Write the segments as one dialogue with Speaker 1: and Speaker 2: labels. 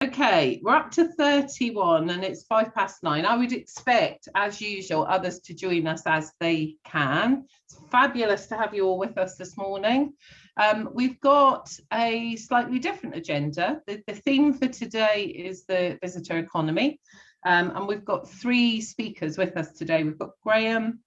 Speaker 1: Okay, we're up to 31 and it's 9:05. I would expect, as usual, others to join us as they can. It's fabulous to have you all with us this morning. We've got a slightly different agenda. The theme for today is the visitor economy. And we've got 3 speakers with us today. We've got Graham,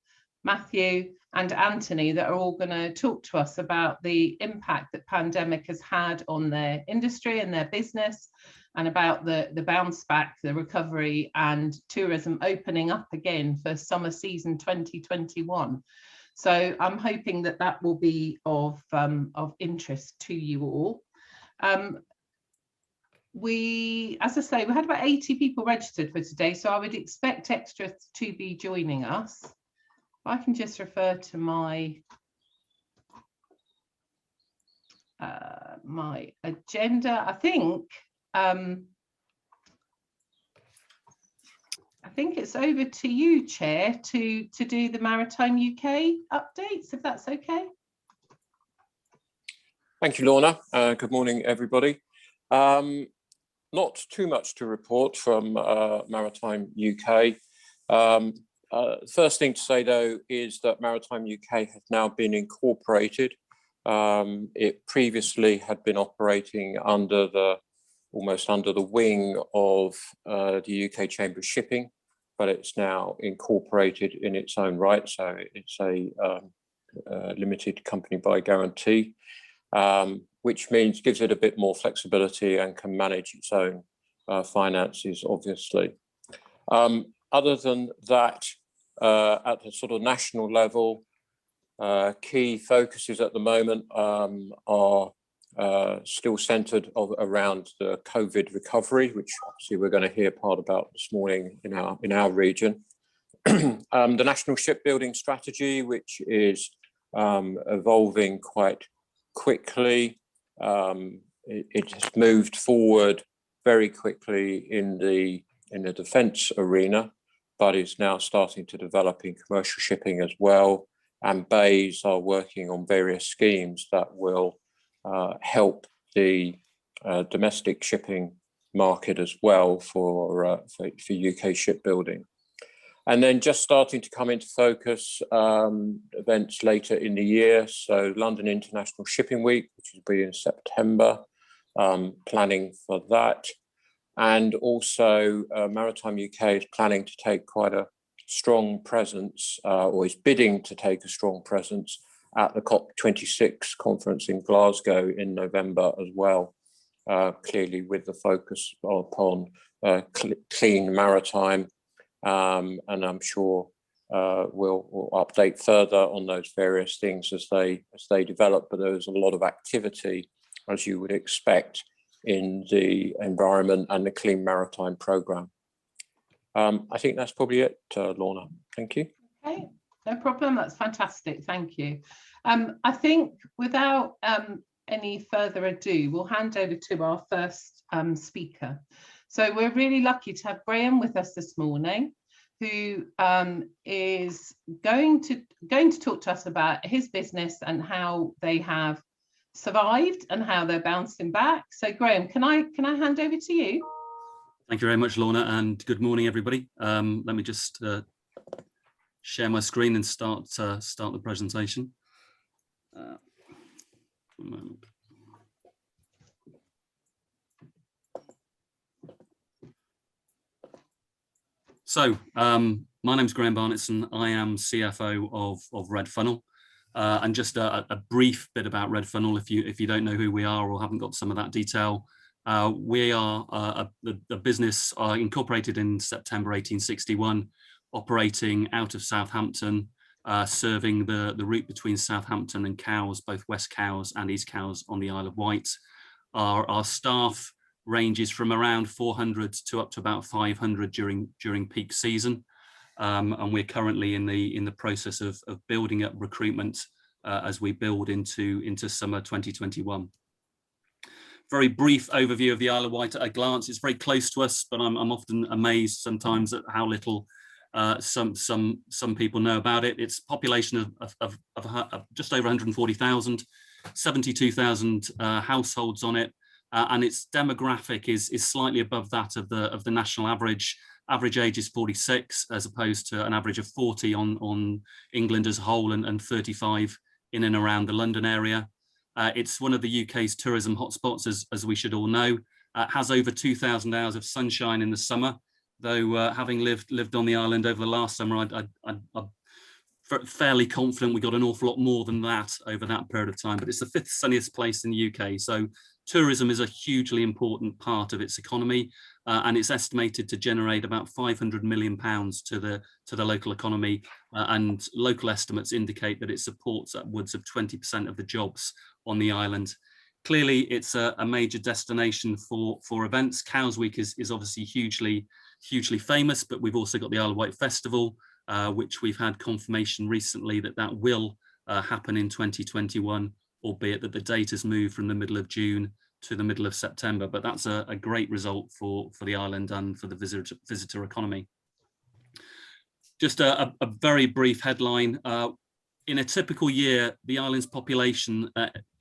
Speaker 1: Matthew and Anthony that are all going to talk to us about the impact that pandemic has had on their industry and their business, and about the bounce back, the recovery and tourism opening up again for summer season 2021. So I'm hoping that that will be of interest to you all. As I say, we had about 80 people registered for today, so I would expect extras to be joining us. I can just refer to my my agenda. I think it's over to you, Chair, to do the Maritime UK updates, if that's okay.
Speaker 2: Thank you, Lorna. Good morning, everybody. Not too much to report from Maritime UK. First thing to say, though, is that Maritime UK has now been incorporated. It previously had been operating almost under the wing of the UK Chamber of Shipping, but it's now incorporated in its own right. So it's a limited company by guarantee, which gives it a bit more flexibility and can manage its own finances, obviously. Other than that, at the sort of national level, key focuses at the moment are still centred around the COVID recovery, which obviously we're going to hear part about this morning in our region. The national shipbuilding strategy, which is evolving quite quickly. It has moved forward very quickly in the defence arena, but is now starting to develop in commercial shipping as well. And bays are working on various schemes that will help the domestic shipping market as well for UK shipbuilding. And then just starting to come into focus, events later in the year. So London International Shipping Week, which will be in September, planning for that. And also Maritime UK is planning to take quite a strong presence, or is bidding to take a strong presence at the COP26 conference in Glasgow in November as well, clearly with the focus upon clean maritime. And I'm sure we'll update further on those various things as they develop, but there's a lot of activity, as you would expect, in the environment and the Clean Maritime programme. I think that's probably it, Lorna. Thank you.
Speaker 1: Okay, no problem. That's fantastic. Thank you. I think without any further ado, we'll hand over to our first speaker. So we're really lucky to have Graham with us this morning, who is going to talk to us about his business and how they have survived and how they're bouncing back. So Graham, can I hand over to you?
Speaker 3: Thank you very much, Lorna, and good morning, everybody. Let me just share my screen and start the presentation. One moment. So, my name's Graham Barnetson. I am CFO of Red Funnel. And just a brief bit about Red Funnel, if you don't know who we are or haven't got some of that detail. We are a business incorporated in September 1861, operating out of Southampton, serving the route between Southampton and Cowes, both West Cowes and East Cowes on the Isle of Wight. Our staff ranges from around 400 to up to about 500 during peak season. And we're currently in the process of building up recruitment as we build into summer 2021. Very brief overview of the Isle of Wight at a glance. It's very close to us, but I'm often amazed sometimes at how little some people know about it. It's a population of just over 140,000, 72,000 households on it, and its demographic is slightly above that of the national average. Average age is 46, as opposed to an average of 40 on England as a whole, and 35 in and around the London area. It's one of the UK's tourism hotspots, as we should all know. Has over 2,000 hours of sunshine in the summer, though having lived on the island over the last summer, I'm fairly confident we got an awful lot more than that over that period of time. But it's the 5th sunniest place in the UK, so tourism is a hugely important part of its economy, and it's estimated to generate about £500 million to the local economy, and local estimates indicate that it supports upwards of 20% of the jobs on the island. Clearly, it's a major destination for events. Cows Week is obviously hugely famous, but we've also got the Isle of Wight Festival, which we've had confirmation recently that will happen in 2021, albeit that the date has moved from the middle of June to the middle of September. But that's a great result for the island and for the visitor economy. Just a very brief headline. In a typical year, the island's population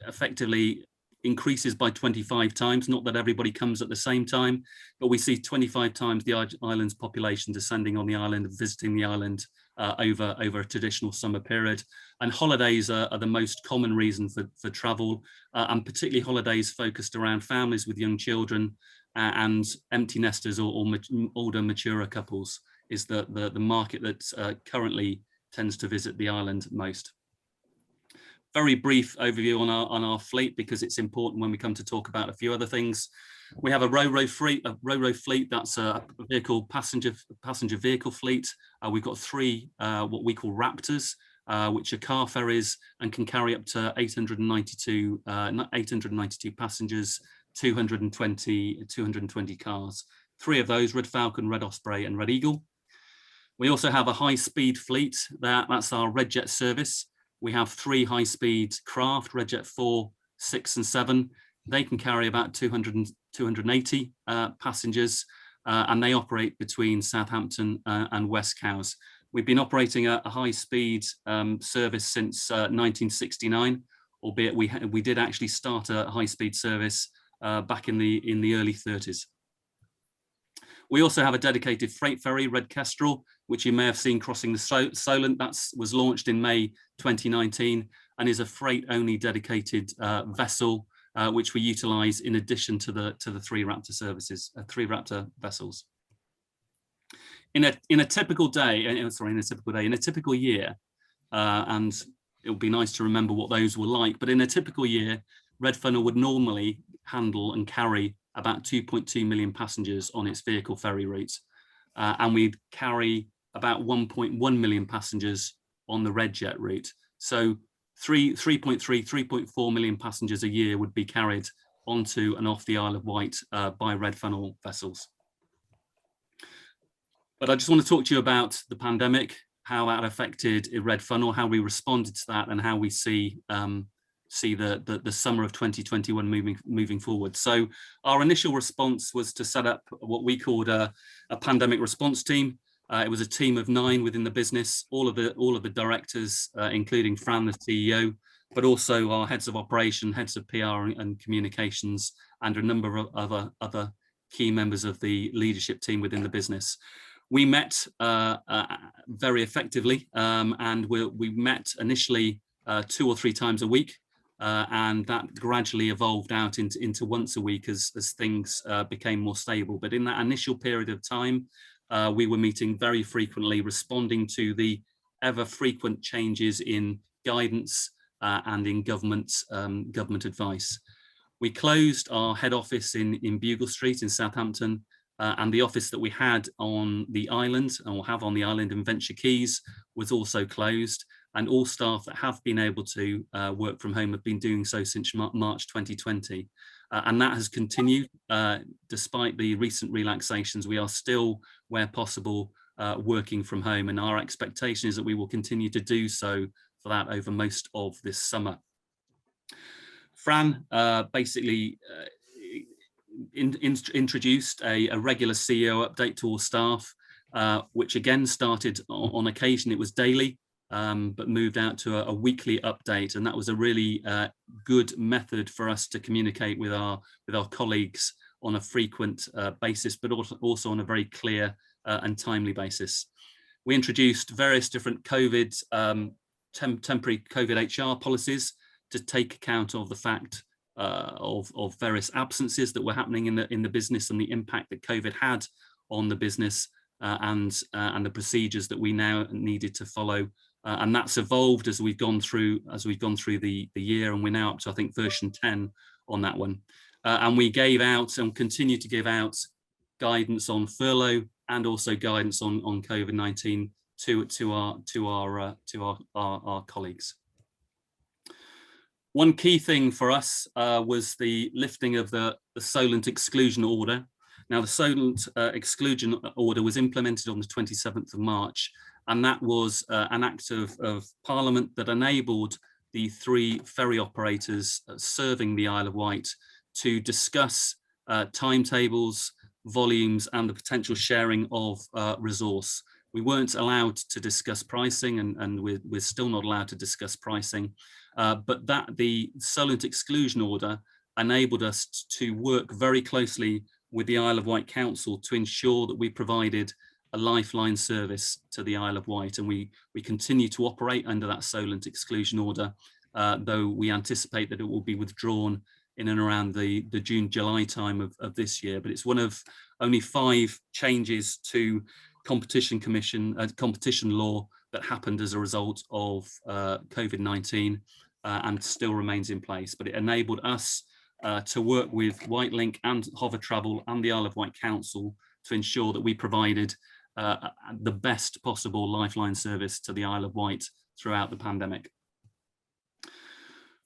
Speaker 3: effectively increases by 25 times. Not that everybody comes at the same time, but we see 25 times the island's population descending on the island and visiting the island over a traditional summer period. And holidays are the most common reason for travel, and particularly holidays focused around families with young children and empty nesters or older, maturer couples is the market that currently tends to visit the island most. Very brief overview on our fleet, because it's important when we come to talk about a few other things. We have a ro-ro fleet. That's a passenger vehicle fleet. We've got 3 what we call Raptors, which are car ferries and can carry up to 892 passengers, 220 cars. 3 of those: Red Falcon, Red Osprey, and Red Eagle. We also have a high-speed fleet. That's our Redjet service. We have 3 high-speed craft, Redjet 4, 6, and 7. They can carry about 280 passengers, and they operate between Southampton and West Cowes. We've been operating a high-speed service since 1969, albeit we did actually start a high-speed service back in the early 30s. We also have a dedicated freight ferry, Red Kestrel, which you may have seen crossing the Solent. That was launched in May 2019 and is a freight-only dedicated vessel, which we utilise in addition to the 3 Raptor services, 3 Raptor vessels. In a typical year, and it would be nice to remember what those were like. But in a typical year, Red Funnel would normally handle and carry about 2.2 million passengers on its vehicle ferry route, and we'd carry about 1.1 million passengers on the Redjet route. So 3.4 million passengers a year would be carried onto and off the Isle of Wight by Red Funnel vessels. But I just want to talk to you about the pandemic, how that affected Red Funnel, how we responded to that, and how we see the summer of 2021 moving forward. So our initial response was to set up what we called a pandemic response team. It was a team of 9 within the business, all of the directors, including Fran, the CEO, but also our heads of operation, heads of PR and communications, and a number of other key members of the leadership team within the business. We met very effectively, and we met initially 2 or 3 times a week. And that gradually evolved out into once a week as things became more stable. But in that initial period of time, we were meeting very frequently, responding to the ever frequent changes in guidance and in government advice. We closed our head office in Bugle Street in Southampton, and the office that we had on the island, or have on the island in Venture Keys, was also closed. And all staff that have been able to work from home have been doing so since March 2020. And that has continued despite the recent relaxations. We are still, where possible, working from home. And our expectation is that we will continue to do so for that over most of this summer. Fran basically introduced a regular CEO update to all staff, which again started on occasion. It was daily. but moved out to a weekly update, and that was a really good method for us to communicate with our colleagues on a frequent basis, but also on a very clear and timely basis. We introduced various different COVID temporary COVID HR policies to take account of the fact of various absences that were happening in the business and the impact that COVID had on the business, and the procedures that we now needed to follow, and that's evolved as we've gone through the year, and we're now up to, I think, version 10 on that one. And we gave out and continue to give out guidance on furlough and also guidance on COVID-19 to our colleagues. One key thing for us was the lifting of the Solent exclusion order. Now, the Solent exclusion order was implemented on the 27th of March, and that was an act of Parliament that enabled the 3 ferry operators serving the Isle of Wight to discuss timetables, volumes, and the potential sharing of resource. We weren't allowed to discuss pricing, and we're still not allowed to discuss pricing, but the Solent exclusion order enabled us to work very closely with the Isle of Wight Council to ensure that we provided a lifeline service to the Isle of Wight, and we continue to operate under that Solent exclusion order, though we anticipate that it will be withdrawn in and around the June-July time of this year. But it's one of only 5 changes to competition law that happened as a result of COVID-19 and still remains in place. But it enabled us to work with Wightlink and Hover Travel and the Isle of Wight Council to ensure that we provided the best possible lifeline service to the Isle of Wight throughout the pandemic.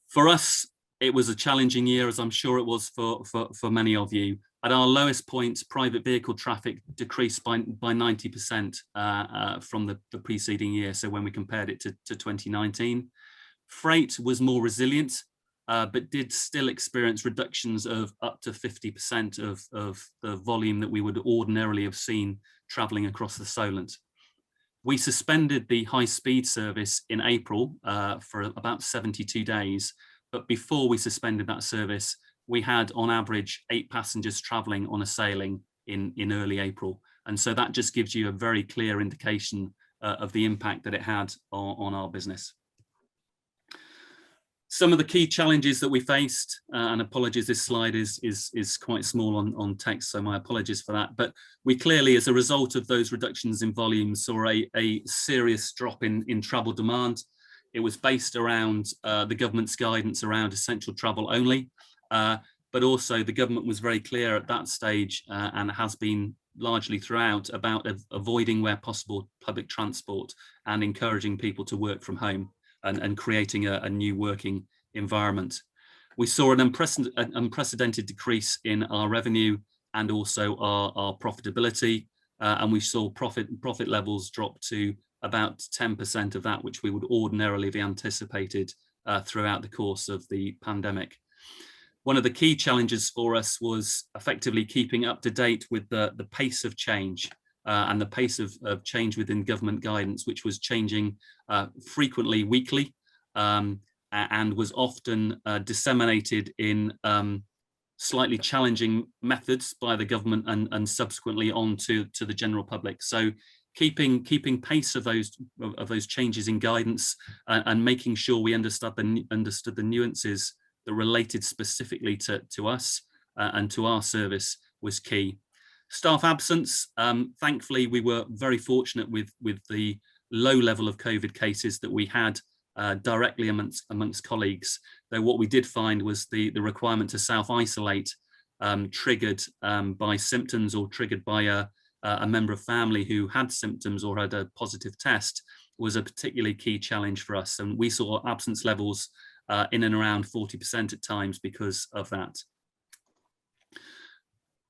Speaker 3: For us, it was a challenging year, as I'm sure it was for many of you. At our lowest point, private vehicle traffic decreased by 90% from the preceding year, so when we compared it to 2019. Freight was more resilient, but did still experience reductions of up to 50% of the volume that we would ordinarily have seen travelling across the Solent. We suspended the high-speed service in April for about 72 days, but before we suspended that service, we had on average 8 passengers travelling on a sailing in early April. And so that just gives you a very clear indication of the impact that it had on our business. Some of the key challenges that we faced, and apologies, this slide is quite small on text, so my apologies for that. But we clearly, as a result of those reductions in volume, saw a serious drop in travel demand. It was based around the government's guidance around essential travel only, but also the government was very clear at that stage, and has been largely throughout, about avoiding where possible public transport and encouraging people to work from home and creating a new working environment. We saw an unprecedented decrease in our revenue and also our profitability, and we saw profit levels drop to about 10% of that which we would ordinarily have anticipated throughout the course of the pandemic. One of the key challenges for us was effectively keeping up to date with the pace of change and the pace of change within government guidance, which was changing frequently weekly, and was often disseminated in slightly challenging methods by the government and subsequently on to the general public. So keeping pace of those changes in guidance and making sure we understood the nuances that related specifically to us and to our service was key. Staff absence, thankfully we were very fortunate with the low level of COVID cases that we had directly amongst colleagues, though what we did find was the requirement to self-isolate triggered by symptoms or triggered by a member of family who had symptoms or had a positive test was a particularly key challenge for us, and we saw absence levels in and around 40% at times because of that.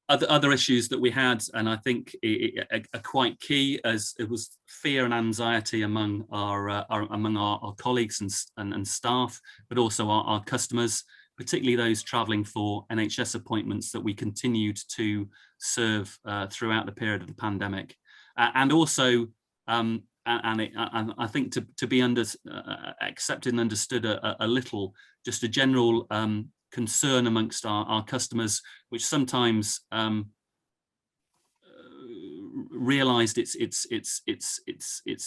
Speaker 3: Other issues that we had, and I think are quite key, as it was fear and anxiety among our colleagues and staff, but also our customers, particularly those travelling for NHS appointments that we continued to serve throughout the period of the pandemic, and also I think to be accepted and understood a little, just a general concern amongst our customers, which sometimes realised its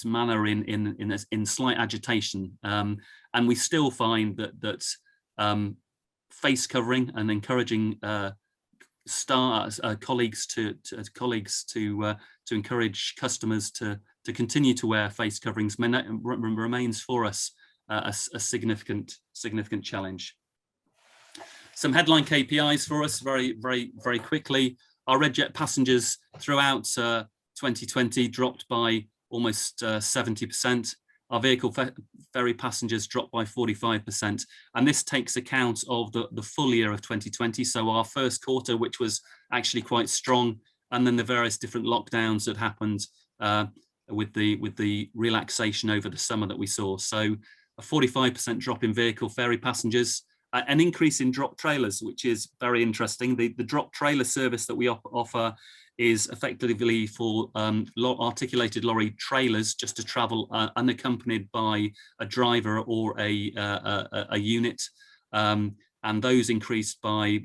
Speaker 3: manner in slight agitation, and we still find that face covering and encouraging colleagues to encourage customers to continue to wear face coverings remains for us a significant challenge. Some headline KPIs for us very quickly. Our RedJet passengers throughout 2020 dropped by almost 70%. Our vehicle ferry passengers dropped by 45%. And this takes account of the full year of 2020. So our first quarter, which was actually quite strong, and then the various different lockdowns that happened with the relaxation over the summer that we saw. So a 45% drop in vehicle ferry passengers, an increase in drop trailers, which is very interesting. The drop trailer service that we offer is effectively for articulated lorry trailers just to travel unaccompanied by a driver or a unit. And those increased by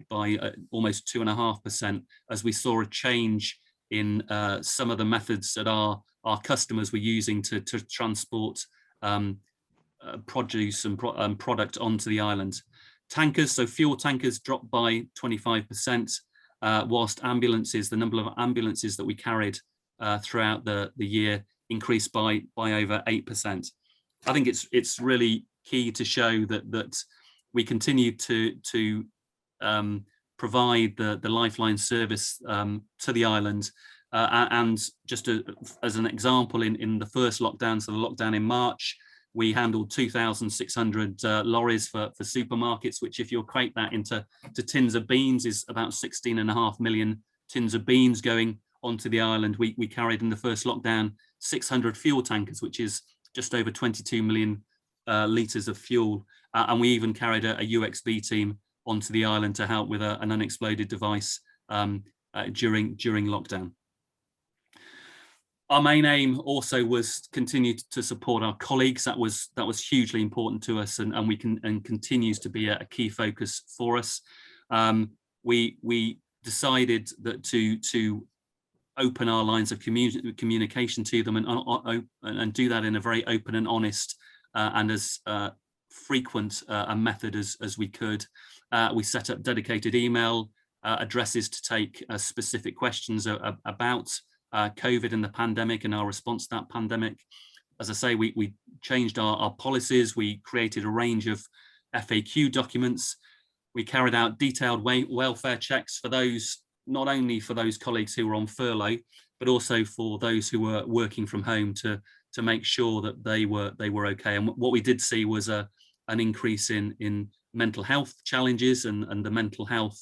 Speaker 3: almost 2.5% as we saw a change in some of the methods that our customers were using to transport produce and product onto the island. Tankers, so fuel tankers dropped by 25%, whilst ambulances, the number of ambulances that we carried throughout the year increased by over 8%. I think it's really key to show that we continue to provide the lifeline service to the island. And just as an example, in the first lockdown, so the lockdown in March, we handled 2,600 lorries for supermarkets, which if you equate that into tins of beans is about 16.5 million tins of beans going onto the island. We carried in the first lockdown 600 fuel tankers, which is just over 22 million litres of fuel. And we even carried a UXB team onto the island to help with an unexploded device during lockdown. Our main aim also was continue to support our colleagues. That was hugely important to us, and we continues to be a key focus for us. We decided that to open our lines of communication to them and do that in a very open and honest and as frequent a method as we could. We set up dedicated email addresses to take specific questions about COVID and the pandemic and our response to that pandemic. As I say, we changed our policies. We created a range of FAQ documents. We carried out detailed welfare checks for those, not only for those colleagues who were on furlough, but also for those who were working from home to make sure that they were okay. And what we did see was an increase in mental health challenges and the mental health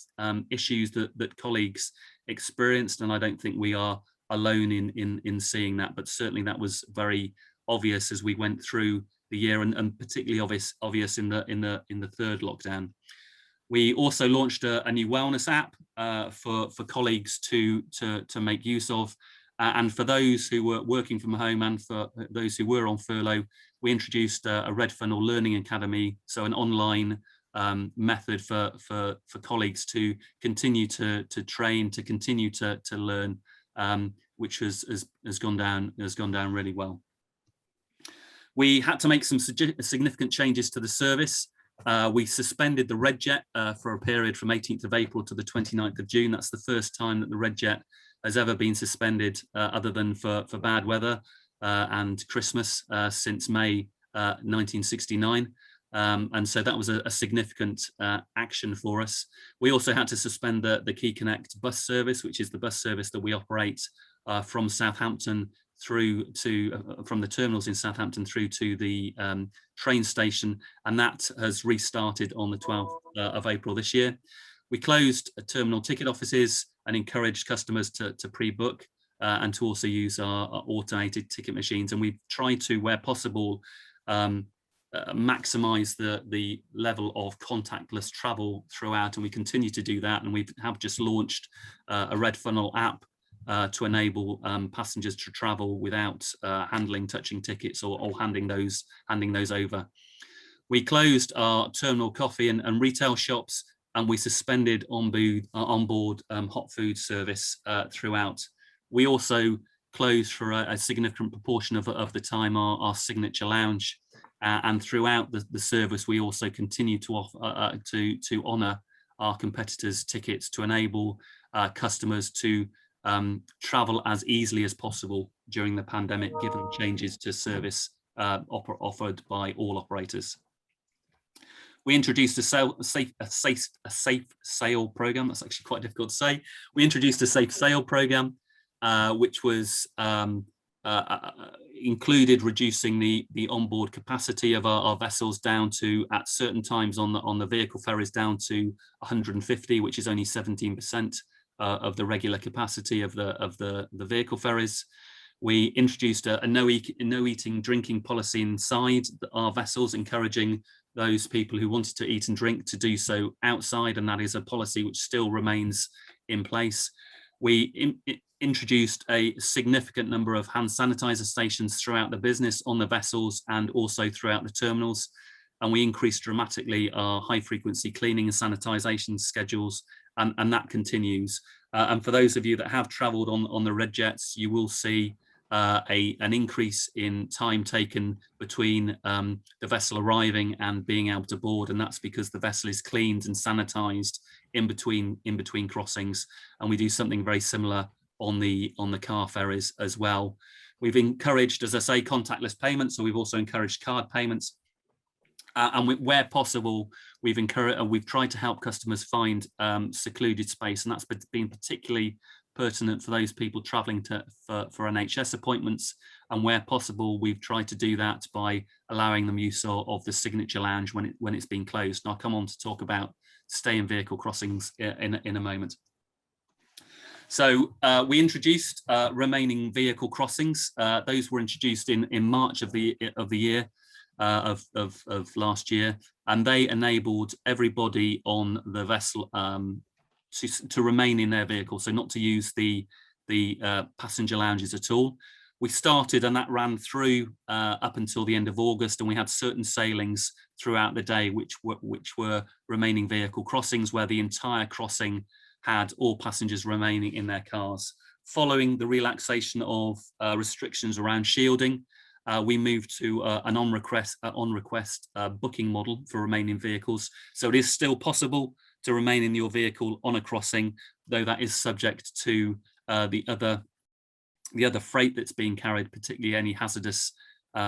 Speaker 3: issues that colleagues experienced. And I don't think we are alone in seeing that, but certainly that was very obvious as we went through the year, and particularly obvious in the third lockdown. We also launched a new wellness app for colleagues to make use of, and for those who were working from home and for those who were on furlough, we introduced a Red Funnel Learning Academy, so an online method for colleagues to continue to train, to continue to learn, which has gone down really well. We had to make some significant changes to the service. We suspended the RedJet for a period from 18th of April to the 29th of June. That's the first time that the RedJet has ever been suspended, other than for bad weather and Christmas, since May 1969. And so that was a significant action for us. We also had to suspend the Key Connect bus service, which is the bus service that we operate from Southampton through to from the terminals in Southampton through to the train station, and that has restarted on the 12th of April this year. We closed terminal ticket offices and encouraged customers to pre-book and to also use our automated ticket machines, and we've tried to, where possible, maximize the level of contactless travel throughout, and we continue to do that. And we have just launched a Red Funnel app to enable passengers to travel without handling, touching tickets or handing those over. We closed our terminal coffee and retail shops, and we suspended onboard hot food service throughout. We also closed for a significant proportion of the time our signature lounge, and throughout the service we also continue to offer to honour our competitors' tickets to enable customers to travel as easily as possible during the pandemic, given changes to service offered by all operators. We introduced a safe sail program. That's actually quite difficult to say. We introduced a safe sail program, which was included reducing the onboard capacity of our vessels down to, at certain times on the vehicle ferries, down to 150, which is only 17% of the regular capacity of the vehicle ferries. We introduced a no eating, drinking policy inside our vessels, encouraging those people who wanted to eat and drink to do so outside, and that is a policy which still remains in place. We introduced a significant number of hand sanitizer stations throughout the business, on the vessels and also throughout the terminals, and we increased dramatically our high frequency cleaning and sanitisation schedules, and that continues. And for those of you that have travelled on the Red Jets, you will see an increase in time taken between the vessel arriving and being able to board, and that's because the vessel is cleaned and sanitized in between crossings. And we do something very similar on the car ferries as well. We've encouraged, as I say, contactless payments, so we've also encouraged card payments, and where possible we've tried to help customers find secluded space, and that's been particularly pertinent for those people travelling for NHS appointments, and where possible we've tried to do that by allowing them use of the signature lounge when it's been closed. And I'll come on to talk about stay in vehicle crossings in a moment. So we introduced remaining vehicle crossings. Those were introduced in March of the year of last year, and they enabled everybody on the vessel to remain in their vehicle, so not to use the passenger lounges at all. We started, and that ran through up until the end of August, and we had certain sailings throughout the day which were remaining vehicle crossings, where the entire crossing had all passengers remaining in their cars. Following the relaxation of restrictions around shielding, we moved to an on-request booking model for remaining vehicles. So it is still possible to remain in your vehicle on a crossing, though that is subject to the other freight that's being carried, particularly any hazardous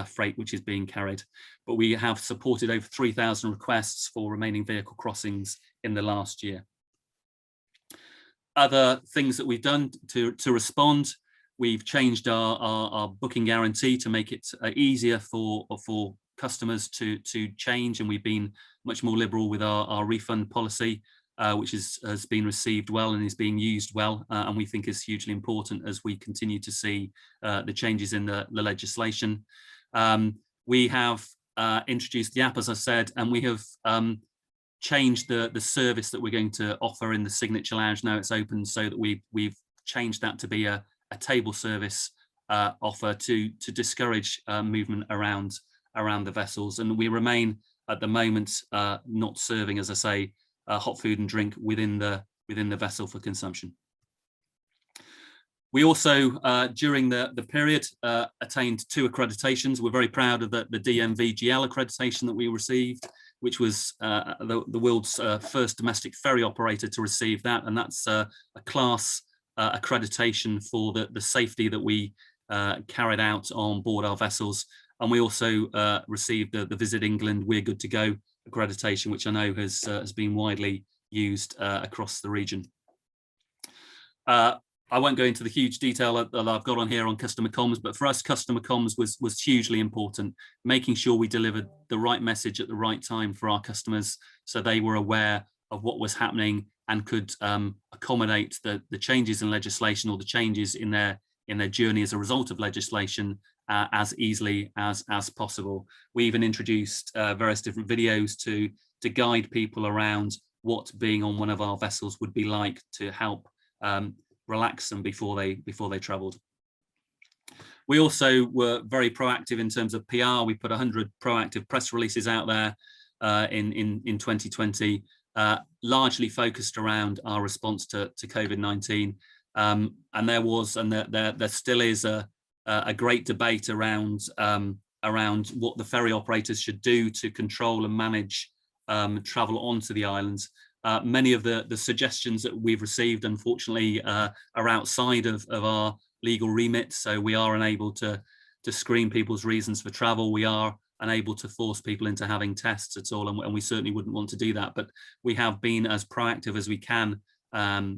Speaker 3: freight which is being carried. But we have supported over 3,000 requests for remaining vehicle crossings in the last year. Other things that we've done to respond: we've changed our booking guarantee to make it easier for customers to change, and we've been much more liberal with our refund policy, which has been received well and is being used well, and we think is hugely important as we continue to see the changes in the legislation. We have introduced the app, as I said, and we have changed the service that we're going to offer in the signature lounge. Now it's open, so that we've changed that to be a table service offer to discourage movement around the vessels, and we remain at the moment not serving, as I say, hot food and drink within the vessel for consumption. We also, during the period, attained 2 accreditations. We're very proud of the Dmv Gl Accreditation that we received, which was the world's first domestic ferry operator to receive that, and that's a class accreditation for the safety that we carried out on board our vessels. And we also received the Visit England We're Good to Go accreditation, which I know has been widely used across the region. I won't go into the huge detail that I've got on here on customer comms, but for us, customer comms was hugely important, making sure we delivered the right message at the right time for our customers, so they were aware of what was happening and could accommodate the changes in legislation or the changes in their journey as a result of legislation as easily as possible. We even introduced various different videos to guide people around what being on one of our vessels would be like, to help relax them before they travelled. We also were very proactive in terms of PR. We put 100 proactive press releases out there in 2020, largely focused around our response to COVID-19. And there was, and there still is a great debate around what the ferry operators should do to control and manage travel onto the islands. Many of the suggestions that we've received, unfortunately, are outside of our legal remit. So we are unable to screen people's reasons for travel. We are unable to force people into having tests at all, and we certainly wouldn't want to do that. But we have been as proactive as we can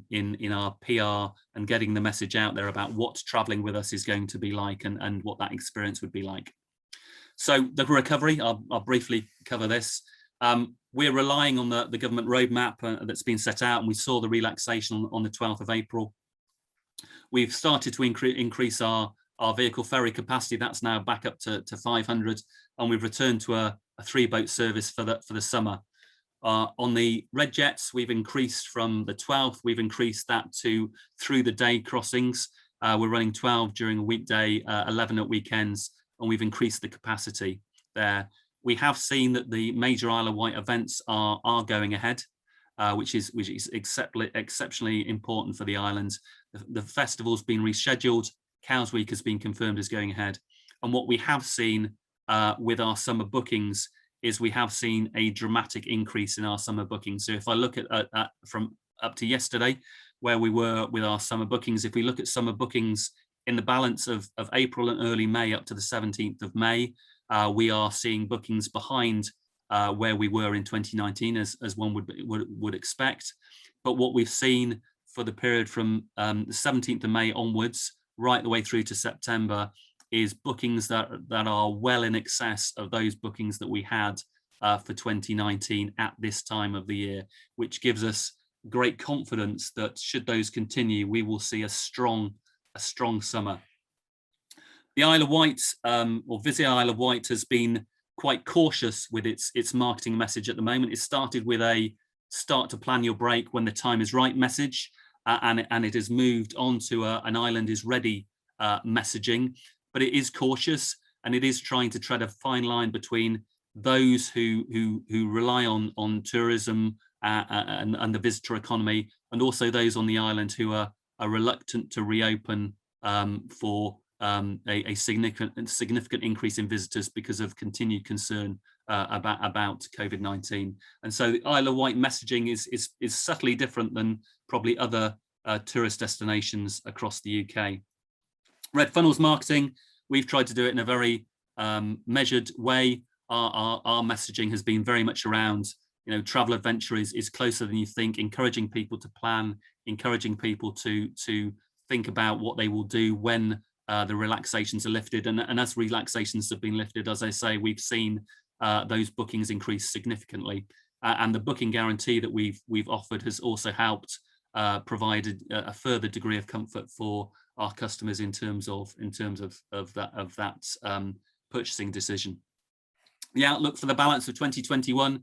Speaker 3: in our PR and getting the message out there about what traveling with us is going to be like and what that experience would be like. So the recovery, I'll briefly cover this. We're relying on the government roadmap that's been set out, and we saw the relaxation on the 12th of April. We've started to increase our vehicle ferry capacity. That's now back up to 500, and we've returned to a 3-boat service for the summer. On the red jets, we've increased from the 12th, we've increased that to through the day crossings. We're running 12 during a weekday, 11 at weekends, and we've increased the capacity there. We have seen that the major Isle of Wight events are going ahead, which is exceptionally important for the islands. The festival's been rescheduled. Cows Week has been confirmed as going ahead. And what we have seen with our summer bookings is we have seen a dramatic increase in our summer bookings. So if I look at from up to yesterday, where we were with our summer bookings, if we look at summer bookings in the balance of April and early May up to the 17th of May, we are seeing bookings behind where we were in 2019, as one would expect. But what we've seen for the period from the 17th of May onwards, right the way through to September, is bookings that are well in excess of those bookings that we had for 2019 at this time of the year, which gives us great confidence that should those continue, we will see a strong summer. The Isle of Wight, or Visit Isle of Wight, has been quite cautious with its marketing message at the moment. It started with a start to plan your break when the time is right message, and it has moved on to an island is ready messaging. But it is cautious, and it is trying to tread a fine line between those who rely on tourism and the visitor economy, and also those on the island who are reluctant to reopen for a significant increase in visitors because of continued concern about COVID-19. And so the Isle of Wight messaging is subtly different than probably other tourist destinations across the UK. Red Funnels marketing, we've tried to do it in a very measured way. Our messaging has been very much around, travel adventure is closer than you think, encouraging people to plan, encouraging people to think about what they will do when the relaxations are lifted. And as relaxations have been lifted, as I say, we've seen those bookings increase significantly. And the booking guarantee that we've offered has also helped provide a further degree of comfort for our customers in terms of that purchasing decision. The outlook for the balance of 2021,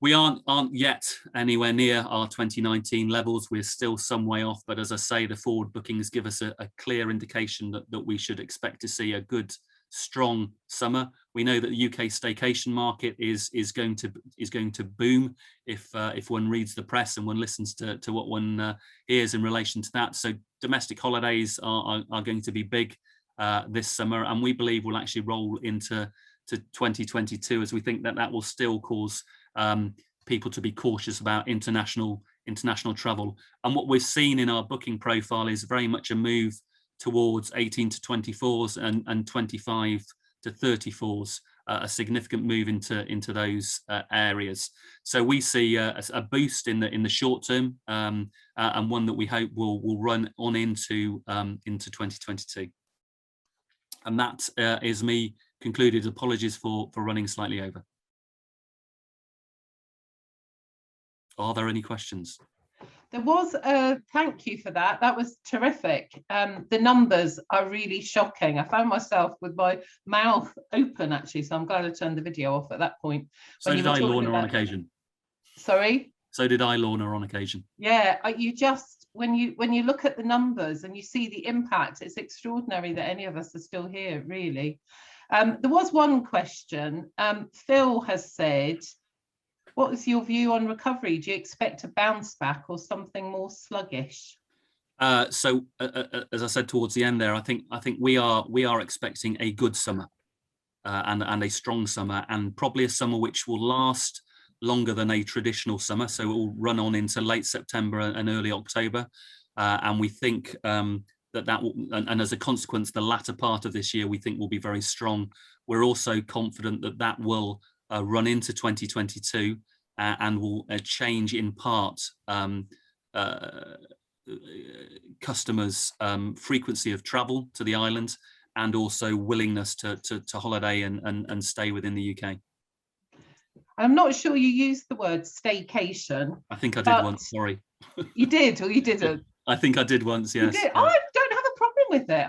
Speaker 3: we aren't yet anywhere near our 2019 levels. We're still some way off, but as I say, the forward bookings give us a clear indication that we should expect to see a good, strong summer. We know that the UK staycation market is going to boom if one reads the press and one listens to what one hears in relation to that. So domestic holidays are going to be big this summer, and we believe will actually roll into 2022, as we think that will still cause people to be cautious about international travel. And what we've seen in our booking profile is very much a move towards 18 to 24s and 25 to 34s, a significant move into those areas. So we see a boost in the short term, and one that we hope will run on into 2022. And that is me concluded. Apologies for running slightly over. Are there any questions?
Speaker 1: There was a thank you for that. That was terrific. The numbers are really shocking. I found myself with my mouth open, actually, so I'm glad I turned the video off at that point.
Speaker 3: So did I, Lorna, on occasion.
Speaker 1: Sorry?
Speaker 3: So did I, Lorna, on occasion.
Speaker 1: Yeah, you just when you look at the numbers and you see the impact, it's extraordinary that any of us are still here, really. There was one question. Phil has said, what is your view on recovery? Do you expect a bounce back or something more sluggish?
Speaker 3: So as I said towards the end there, I think we are expecting a good summer and a strong summer, and probably a summer which will last longer than a traditional summer. So it will run on into late September and early October, and we think that will, and as a consequence, the latter part of this year we think will be very strong. We're also confident that will run into 2022 and will change in part customers' frequency of travel to the island, and also willingness to holiday and stay within the UK.
Speaker 1: I'm not sure you used the word staycation.
Speaker 3: I think I did once, sorry.
Speaker 1: You did or you didn't?
Speaker 3: I think I did once, yes.
Speaker 1: You did? I don't have a problem with it.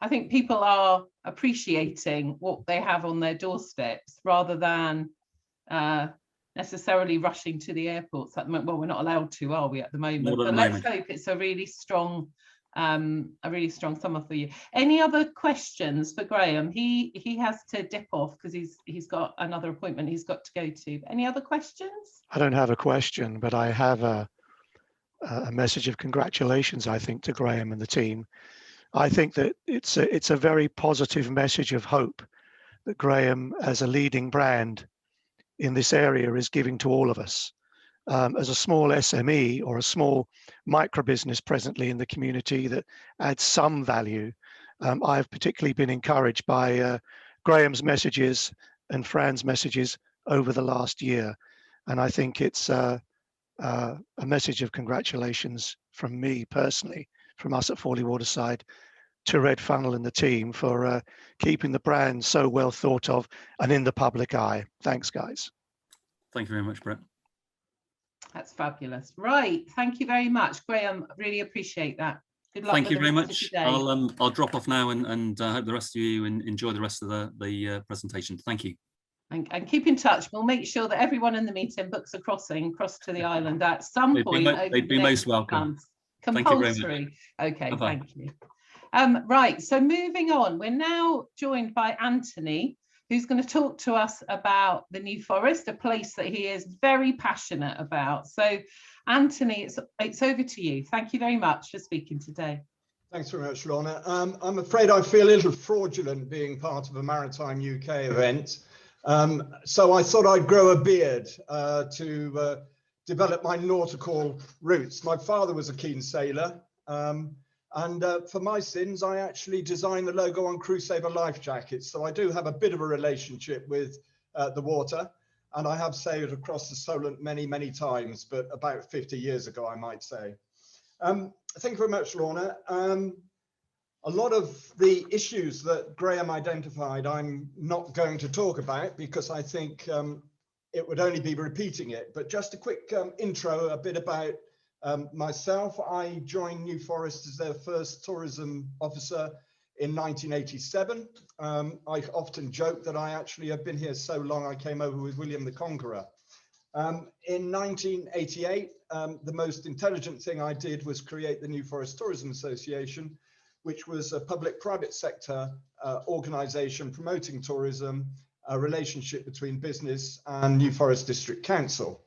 Speaker 1: I think people are appreciating what they have on their doorsteps rather than necessarily rushing to the airports at the moment. Well, we're not allowed to, are we, at the moment? But let's hope it's a really strong summer for you. Any other questions for Graham? He has to dip off because he's got another appointment he's got to go to. Any other questions?
Speaker 4: I don't have a question, but I have a message of congratulations, I think, to Graham and the team. I think that it's a very positive message of hope that Graham, as a leading brand in this area, is giving to all of us. As a small SME or a small micro business presently in the community that adds some value, I've particularly been encouraged by Graham's messages and Fran's messages over the last year. And I think it's a message of congratulations from me personally, from us at Fawley Waterside, to Red Funnel and the team for keeping the brand so well thought of and in the public eye. Thanks, guys.
Speaker 3: Thank you very much, Brett.
Speaker 1: That's fabulous. Right, thank you very much, Graham. Really appreciate that. Good luck.
Speaker 3: Thank you very much. I'll drop off now and hope the rest of you enjoy the rest of the presentation. Thank you.
Speaker 1: And keep in touch. We'll make sure that everyone in the meeting books a crossing across to the island at some point.
Speaker 3: They'd be most welcome.
Speaker 1: Compulsory. Okay,
Speaker 3: Bye-bye.
Speaker 1: thank you. Right, so moving on, we're now joined by Anthony, who's going to talk to us about the New Forest, a place that he is very passionate about. So, Anthony, it's over to you. Thank you very much for speaking today.
Speaker 5: Thanks very much, Lorna. I'm afraid I feel a little fraudulent being part of a Maritime UK event. So I thought I'd grow a beard to develop my nautical roots. My father was a keen sailor. And for my sins, I actually designed the logo on Crusader life jackets. So I do have a bit of a relationship with the water. And I have sailed across the Solent many, many times, but about 50 years ago, I might say. Thank you very much, Lorna. A lot of the issues that Graham identified, I'm not going to talk about because I think it would only be repeating it. But just a quick intro, a bit about myself. I joined New Forest as their first tourism officer in 1987. I often joke that I actually have been here so long I came over with William the Conqueror. In 1988, the most intelligent thing I did was create the New Forest Tourism Association, which was a public-private sector organisation promoting tourism, a relationship between business and New Forest District Council.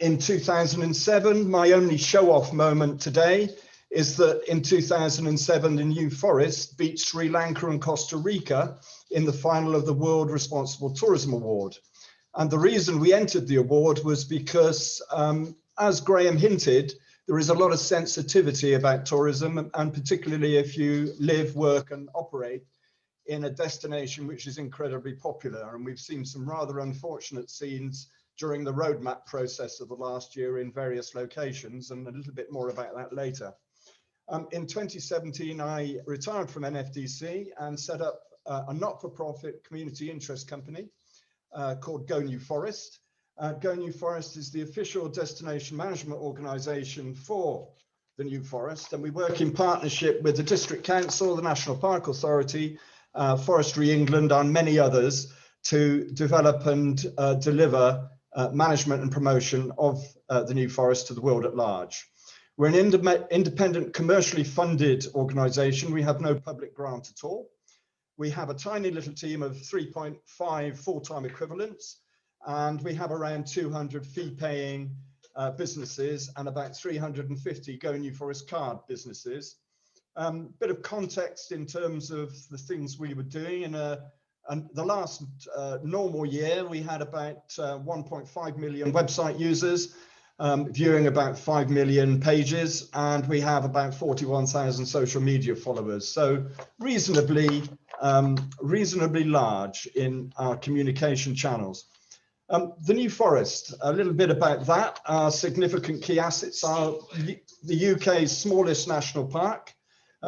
Speaker 5: In 2007, my only show-off moment today is that in 2007, the New Forest beat Sri Lanka and Costa Rica in the final of the World Responsible Tourism Award. And the reason we entered the award was because, as Graham hinted, there is a lot of sensitivity about tourism, and particularly if you live, work and operate in a destination which is incredibly popular. And we've seen some rather unfortunate scenes during the roadmap process of the last year in various locations, and a little bit more about that later. In 2017, I retired from NFDC and set up a not-for-profit community interest company called Go New Forest. Go New Forest is the official destination management organisation for the New Forest, and we work in partnership with the District Council, the National Park Authority, Forestry England and many others to develop and deliver management and promotion of the New Forest to the world at large. We're an independent, commercially funded organisation. We have no public grant at all. We have a tiny little team of 3.5 full-time equivalents, and we have around 200 fee-paying businesses and about 350 Go New Forest card businesses. Bit of context in terms of the things we were doing. And the last normal year, we had about 1.5 million website users, viewing about 5 million pages, and we have about 41,000 social media followers. So reasonably large in our communication channels. The New Forest, a little bit about that. Our significant key assets are the UK's smallest national park.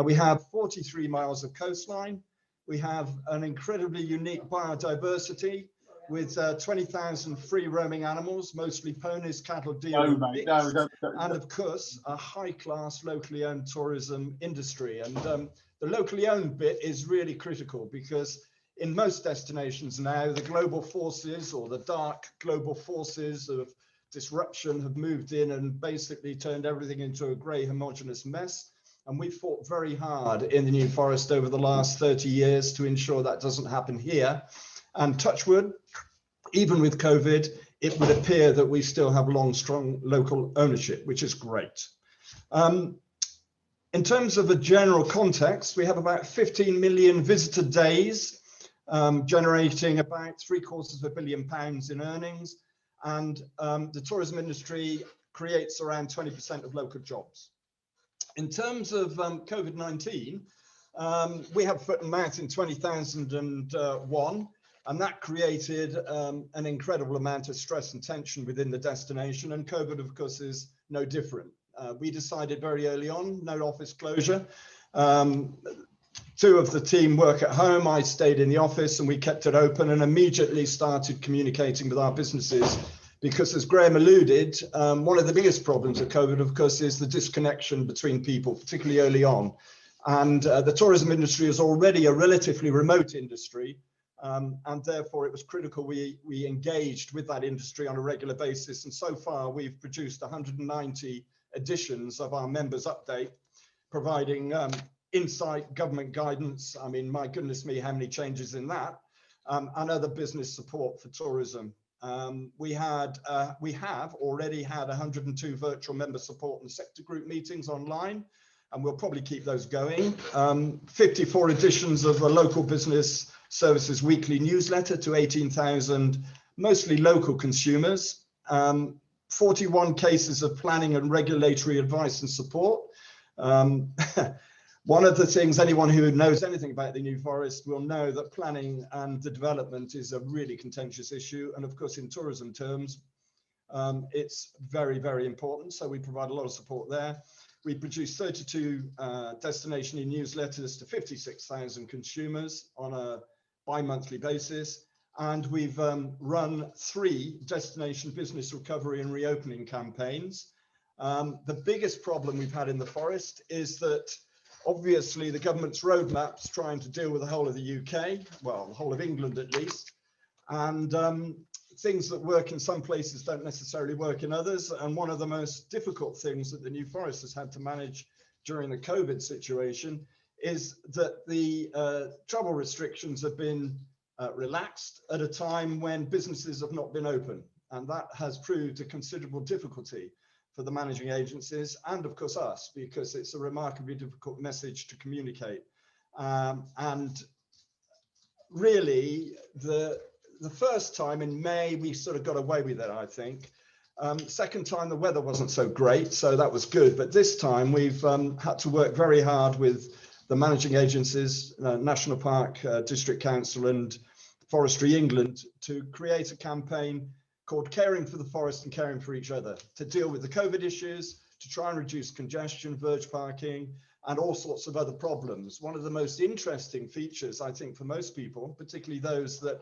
Speaker 5: We have 43 miles of coastline. We have an incredibly unique biodiversity with 20,000 free roaming animals, mostly ponies, cattle, deer, and pigs, and of course, a high-class locally owned tourism industry. And the locally owned bit is really critical because in most destinations now, the global forces or the dark global forces of disruption have moved in and basically turned everything into a grey homogeneous mess. And we fought very hard in the New Forest over the last 30 years to ensure that doesn't happen here. And touch wood, even with COVID, it would appear that we still have long, strong local ownership, which is great. In terms of a general context, we have about 15 million visitor days, generating about £750 million in earnings. And the tourism industry creates around 20% of local jobs. In terms of COVID-19, we had foot and mouth in 2001, and that created an incredible amount of stress and tension within the destination. And COVID, of course, is no different. We decided very early on, no office closure. Two of the team work at home. I stayed in the office and we kept it open and immediately started communicating with our businesses. Because as Graham alluded, one of the biggest problems of COVID, of course, is the disconnection between people, particularly early on. And the tourism industry is already a relatively remote industry. And therefore, it was critical we engaged with that industry on a regular basis. And so far, we've produced 190 editions of our members update, providing insight, government guidance. I mean, my goodness me, how many changes in that, and other business support for tourism. We have already had 102 virtual member support and sector group meetings online, and we'll probably keep those going. 54 editions of the Local Business Services weekly newsletter to 18,000, mostly local consumers. 41 cases of planning and regulatory advice and support. One of the things, anyone who knows anything about the New Forest will know that planning and the development is a really contentious issue. And of course, in tourism terms, it's very, very important. So we provide a lot of support there. We produce 32 destination newsletters to 56,000 consumers on a bi-monthly basis. And we've run 3 destination business recovery and reopening campaigns. The biggest problem we've had in the Forest is that obviously the government's roadmaps trying to deal with the whole of the UK, well, the whole of England at least, and things that work in some places don't necessarily work in others. And one of the most difficult things that the New Forest has had to manage during the COVID situation is that the travel restrictions have been relaxed at a time when businesses have not been open. And that has proved a considerable difficulty for the managing agencies and of course us, because it's a remarkably difficult message to communicate. And really the first time in May, we sort of got away with it, I think. Second time, the weather wasn't so great, so that was good. But this time we've had to work very hard with the managing agencies, National Park, District Council and Forestry England to create a campaign called Caring for the Forest and Caring for Each Other, to deal with the COVID issues, to try and reduce congestion, verge parking, and all sorts of other problems. One of the most interesting features, I think, for most people, particularly those that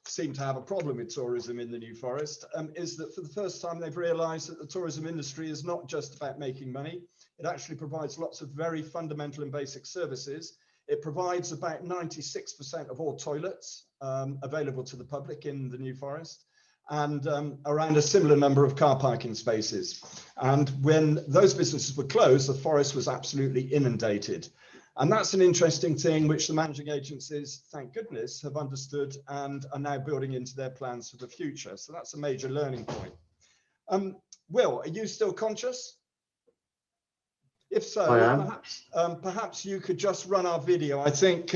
Speaker 5: seem to have a problem with tourism in the New Forest, is that for the first time they've realised that the tourism industry is not just about making money. It actually provides lots of very fundamental and basic services. It provides about 96% of all toilets available to the public in the New Forest. and around a similar number of car parking spaces. And when those businesses were closed, the forest was absolutely inundated. And that's an interesting thing which the managing agencies, thank goodness, have understood and are now building into their plans for the future. So that's a major learning point. Will, are you still conscious? If so, perhaps you could just run our video. I think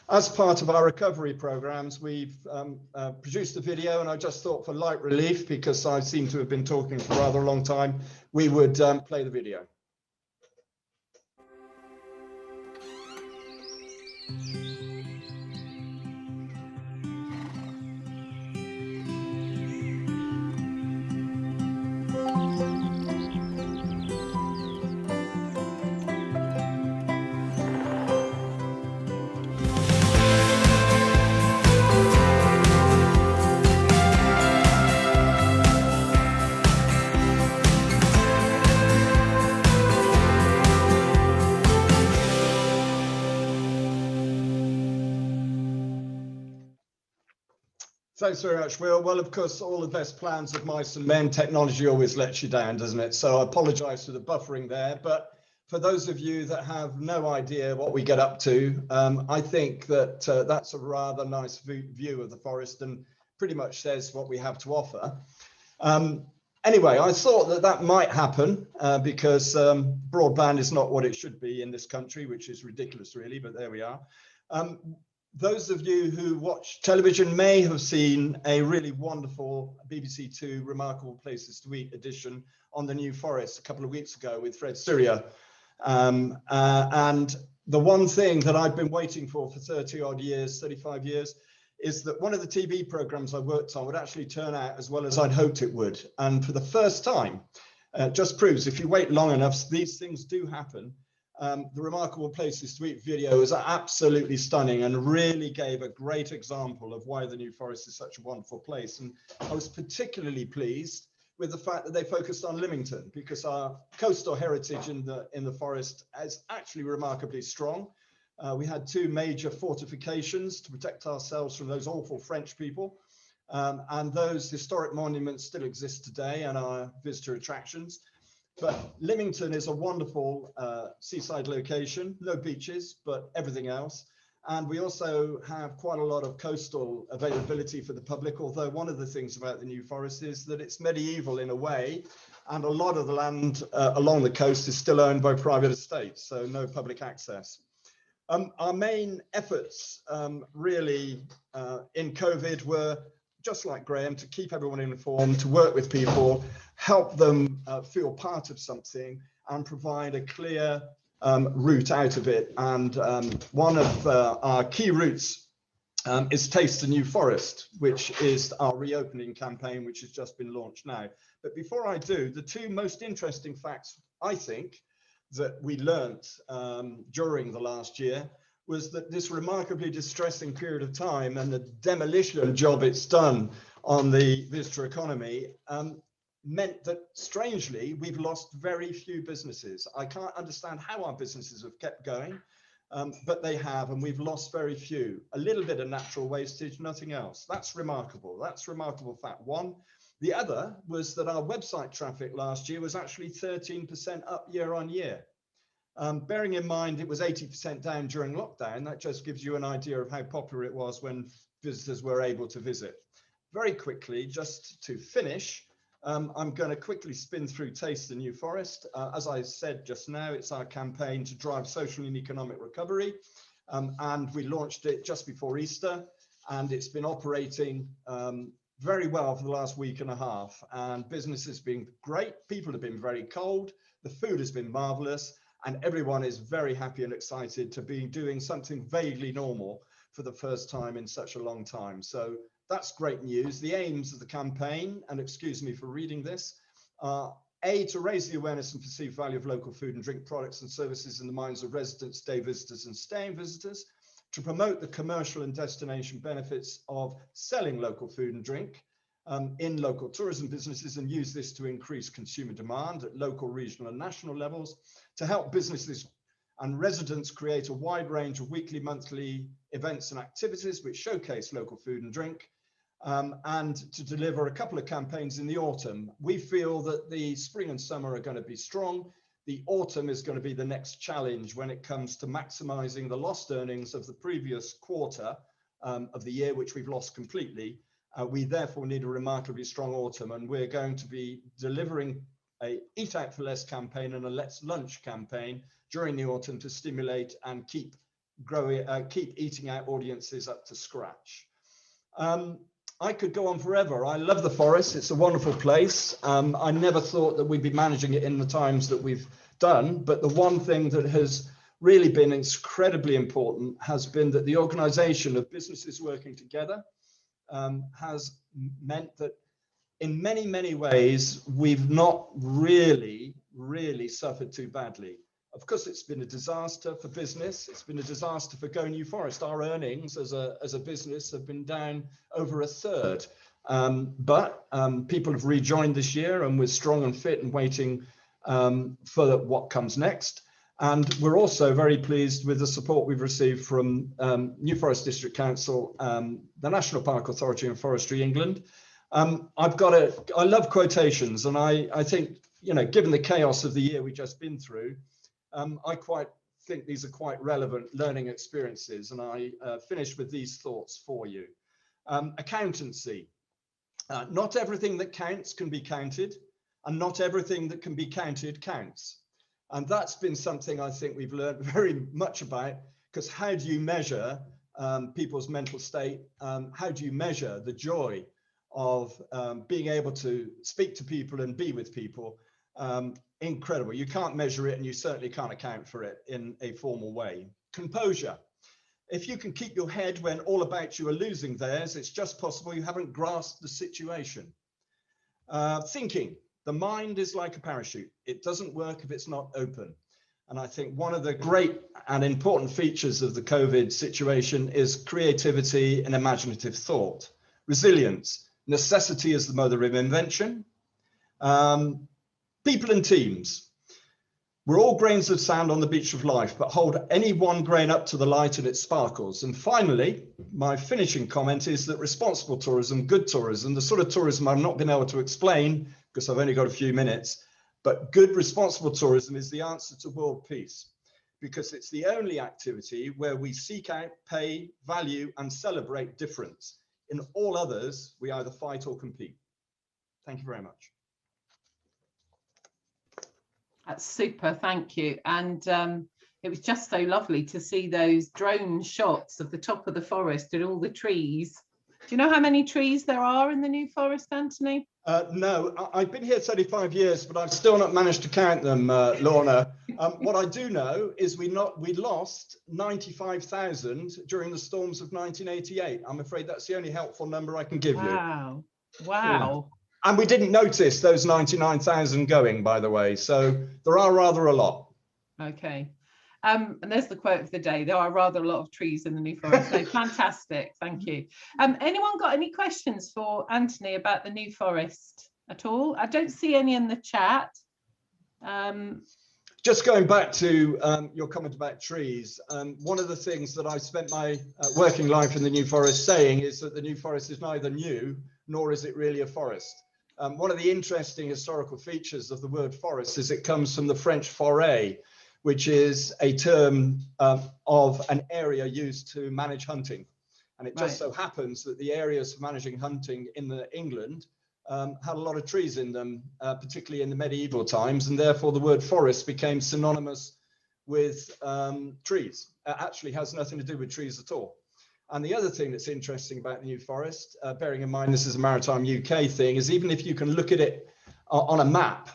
Speaker 5: as part of our recovery programs, we've produced a video, and I just thought for light relief, because I seem to have been talking for rather a long time, we would play the video. Thanks very much, Will. Well, of course, all the best plans of mice and men, technology always lets you down, doesn't it? So I apologize for the buffering there. But for those of you that have no idea what we get up to, I think that that's a rather nice view of the forest and pretty much says what we have to offer. Anyway, I thought that that might happen because broadband is not what it should be in this country, which is ridiculous, really, but there we are. Those of you who watch television may have seen a really wonderful BBC Two Remarkable Places to Eat edition on the New Forest a couple of weeks ago with Fred Syria. And the one thing that I've been waiting for 30 odd years, 35 years, is that one of the TV programs I worked on would actually turn out as well as I'd hoped it would. And for the first time, just proves if you wait long enough, these things do happen. The Remarkable Places to Eat video is absolutely stunning and really gave a great example of why the New Forest is such a wonderful place. And I was particularly pleased with the fact that they focused on Lymington, because our coastal heritage in the forest is actually remarkably strong. We had two major fortifications to protect ourselves from those awful French people. And those historic monuments still exist today and are visitor attractions. But Lymington is a wonderful seaside location, no beaches, but everything else. And we also have quite a lot of coastal availability for the public, although one of the things about the New Forest is that it's medieval in a way, and a lot of the land along the coast is still owned by private estates, so no public access. Our main efforts really in COVID were, just like Graham, to keep everyone informed, to work with people, help them feel part of something and provide a clear route out of it. And one of our key routes is Taste the New Forest, which is our reopening campaign, which has just been launched now. But before I do, the two most interesting facts, I think, that we learnt during the last year was that this remarkably distressing period of time and the demolition job it's done on the visitor economy meant that, strangely, we've lost very few businesses. I can't understand how our businesses have kept going, but they have, and we've lost very few. A little bit of natural wastage, nothing else. That's remarkable. That's remarkable fact one. The other was that our website traffic last year was actually 13% up year on year. Bearing in mind it was 80% down during lockdown, that just gives you an idea of how popular it was when visitors were able to visit. Very quickly, just to finish, I'm going to quickly spin through Taste the New Forest. As I said just now, it's our campaign to drive social and economic recovery. And we launched it just before Easter, and it's been operating very well for the last week and a half. And business has been great. People have been very cold. The food has been marvelous. And everyone is very happy and excited to be doing something vaguely normal for the first time in such a long time. So that's great news. The aims of the campaign, and excuse me for reading this, are A, to raise the awareness and perceived value of local food and drink products and services in the minds of residents, day visitors and staying visitors, to promote the commercial and destination benefits of selling local food and drink in local tourism businesses, and use this to increase consumer demand at local, regional and national levels, to help businesses and residents create a wide range of weekly, monthly events and activities which showcase local food and drink, and to deliver a couple of campaigns in the autumn. We feel that the spring and summer are going to be strong. The autumn is going to be the next challenge when it comes to maximising the lost earnings of the previous quarter of the year, which we've lost completely. We therefore need a remarkably strong autumn, and we're going to be delivering a Eat Out for Less campaign and a Let's Lunch campaign during the autumn to stimulate and keep eating out audiences up to scratch. I could go on forever. I love the forest. It's a wonderful place. I never thought that we'd be managing it in the times that we've done, but the one thing that has really been incredibly important has been that the organisation of businesses working together has meant that in many, many ways, we've not really suffered too badly. Of course, it's been a disaster for business. It's been a disaster for Go New Forest. Our earnings as a business have been down over a third. But people have rejoined this year, and we're strong and fit and waiting for what comes next. And we're also very pleased with the support we've received from New Forest District Council, the National Park Authority and Forestry England. I love quotations, and I think, you know, given the chaos of the year we've just been through, I quite think these are quite relevant learning experiences, and I finished with these thoughts for you. Accountancy. Not everything that counts can be counted, and not everything that can be counted counts. And that's been something I think we've learned very much about, because how do you measure people's mental state? How do you measure the joy of being able to speak to people and be with people? Incredible. You can't measure it, and you certainly can't account for it in a formal way. Composure. If you can keep your head when all about you are losing theirs, it's just possible you haven't grasped the situation. Thinking. The mind is like a parachute. It doesn't work if it's not open. And I think one of the great and important features of the COVID situation is creativity and imaginative thought. Resilience. Necessity is the mother of invention. People and teams. We're all grains of sand on the beach of life, but hold any one grain up to the light and it sparkles. And finally, my finishing comment is that responsible tourism, good tourism, the sort of tourism I've not been able to explain because I've only got a few minutes, but good responsible tourism is the answer to world peace, because it's the only activity where we seek out, pay, value, and celebrate difference. In all others, we either fight or compete. Thank you very much.
Speaker 1: That's super, thank you. And it was just so lovely to see those drone shots of the top of the forest and all the trees. Do you know how many trees there are in the New Forest, Anthony?
Speaker 5: No, I've been here 35 years, but I've still not managed to count them, Lorna. What I do know is we lost 95,000 during the storms of 1988. I'm afraid that's the only helpful number I can give you.
Speaker 1: Wow.
Speaker 5: Yeah. And we didn't notice those 99,000 going, by the way. So there are rather a lot.
Speaker 1: Okay. And there's the quote of the day. There are rather a lot of trees in the New Forest. So fantastic. Thank you. Anyone got any questions for Anthony about the New Forest at all? I don't see any in the chat.
Speaker 5: Just going back to your comment about trees, one of the things that I've spent my working life in the New Forest saying is that the New Forest is neither new, nor is it really a forest. One of the interesting historical features of the word forest is it comes from the French forêt, which is a term of an area used to manage hunting. And it just so happens that the areas for managing hunting in England had a lot of trees in them, particularly in the medieval times, and therefore the word forest became synonymous with trees. It actually has nothing to do with trees at all. And the other thing that's interesting about the New Forest, bearing in mind this is a Maritime UK thing, is even if you can look at it on a map,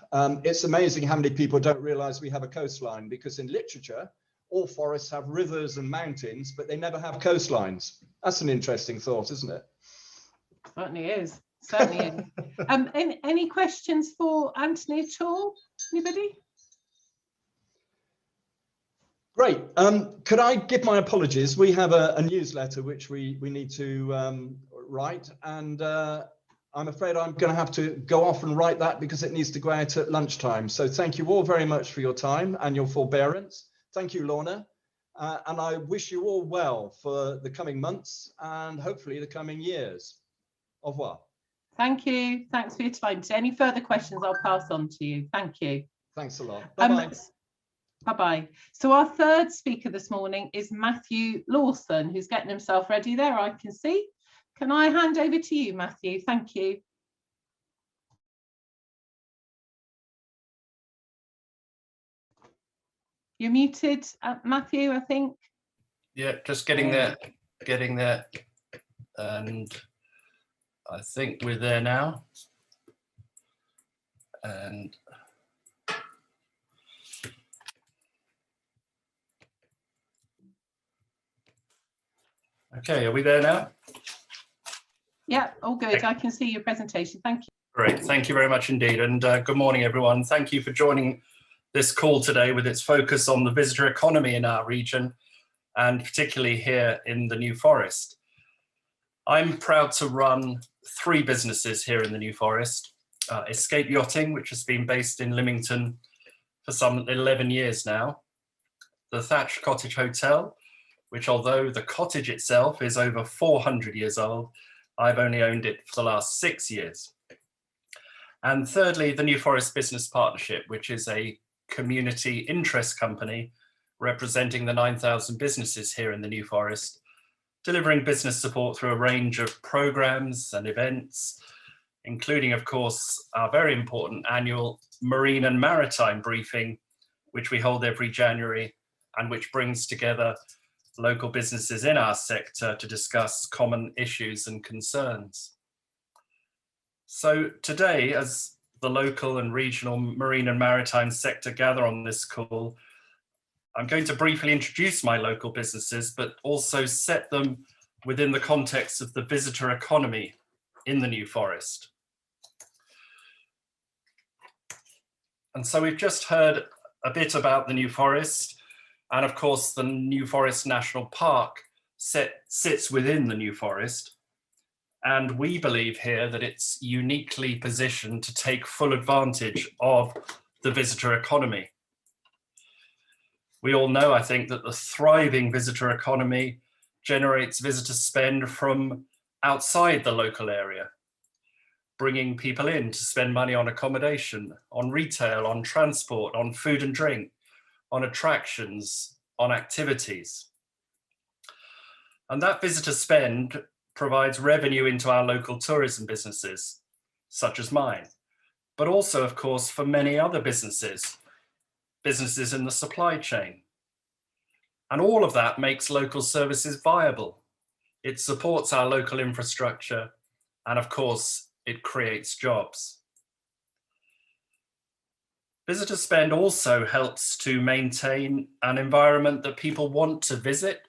Speaker 5: it's amazing how many people don't realize we have a coastline, because in literature, all forests have rivers and mountains, but they never have coastlines. That's an interesting thought, isn't it?
Speaker 1: Certainly is. Certainly is. Any questions for Anthony at all? Anybody?
Speaker 5: Great. Could I give my apologies? We have a newsletter which we need to write, and I'm afraid I'm going to have to go off and write that because it needs to go out at lunchtime. So thank you all very much for your time and your forbearance. Thank you, Lorna. And I wish you all well for the coming months and hopefully the coming years. Au revoir.
Speaker 1: Thank you. Thanks for your time. So any further questions, I'll pass on to you. Thank you.
Speaker 5: Thanks a lot. Bye-bye.
Speaker 1: Bye-bye. So our third speaker this morning is Matthew Lawson, who's getting himself ready there, I can see. Can I hand over to you, Matthew? Thank you. You're muted, Matthew, I think.
Speaker 6: Yeah, just getting there, and I think we're there now. And okay, are we there now?
Speaker 1: Yeah, all good. I can see your presentation. Thank you.
Speaker 6: Great, thank you very much indeed. And good morning, everyone. Thank you for joining this call today with its focus on the visitor economy in our region, and particularly here in the New Forest. I'm proud to run 3 businesses here in the New Forest. Escape Yachting, which has been based in Lymington for some 11 years now. The Thatched Cottage Hotel, which although the cottage itself is over 400 years old, I've only owned it for the last 6 years. And thirdly, the New Forest Business Partnership, which is a community interest company representing the 9,000 businesses here in the New Forest, delivering business support through a range of programs and events, including, of course, our very important annual Marine and Maritime briefing, which we hold every January and which brings together local businesses in our sector to discuss common issues and concerns. So today, as the local and regional marine and maritime sector gather on this call, I'm going to briefly introduce my local businesses, but also set them within the context of the visitor economy in the New Forest. And so we've just heard a bit about the New Forest, and of course the New Forest National Park sits within the New Forest. And we believe here that it's uniquely positioned to take full advantage of the visitor economy. We all know, I think, that the thriving visitor economy generates visitor spend from outside the local area, bringing people in to spend money on accommodation, on retail, on transport, on food and drink, on attractions, on activities. And that visitor spend provides revenue into our local tourism businesses, such as mine, but also, of course, for many other businesses in the supply chain. And all of that makes local services viable. It supports our local infrastructure, and of course, it creates jobs. Visitor spend also helps to maintain an environment that people want to visit,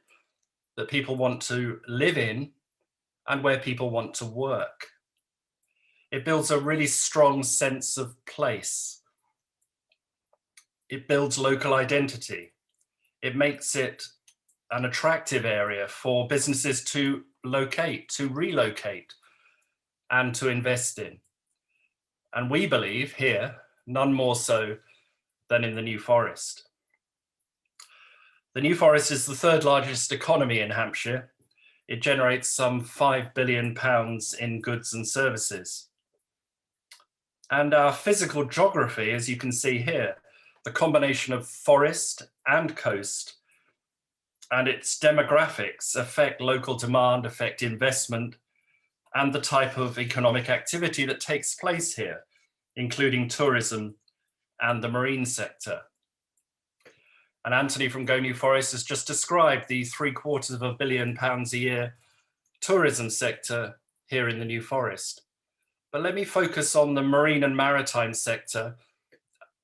Speaker 6: that people want to live in, and where people want to work. It builds a really strong sense of place. It builds local identity. It makes it an attractive area for businesses to locate, to relocate, and to invest in. And we believe here, none more so than in the New Forest. The New Forest is the 3rd largest economy in Hampshire. It generates some £5 billion in goods and services. And our physical geography, as you can see here, the combination of forest and coast and its demographics affect local demand, affect investment, and the type of economic activity that takes place here, including tourism and the marine sector. And Anthony from Go New Forest has just described the £750 million a year tourism sector here in the New Forest. But let me focus on the marine and maritime sector,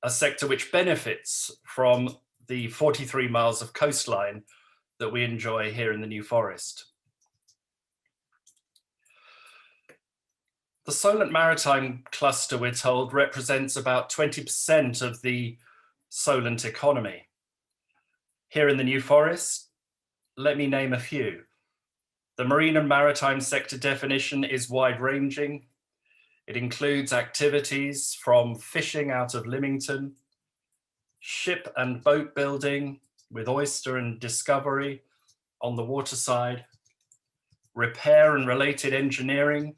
Speaker 6: a sector which benefits from the 43 miles of coastline that we enjoy here in the New Forest. The Solent Maritime Cluster, we're told, represents about 20% of the Solent economy. Here in the New Forest, let me name a few. The marine and maritime sector definition is wide-ranging. It includes activities from fishing out of Lymington, ship and boat building with oyster and discovery on the waterside, repair and related engineering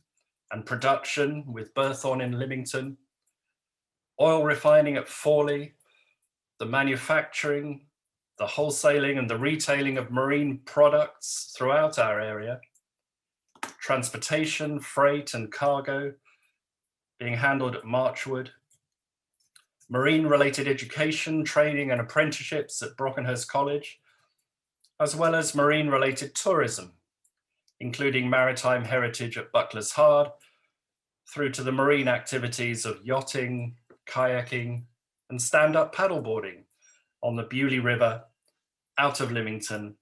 Speaker 6: and production with Berthon in Lymington, oil refining at Fawley, the manufacturing, the wholesaling and the retailing of marine products throughout our area, transportation, freight and cargo being handled at Marchwood, marine-related education, training and apprenticeships at Brockenhurst College, as well as marine-related tourism, including maritime heritage at Buckler's Hard, through to the marine activities of yachting, kayaking, and stand-up paddleboarding on the Bewley River, out of Lymington,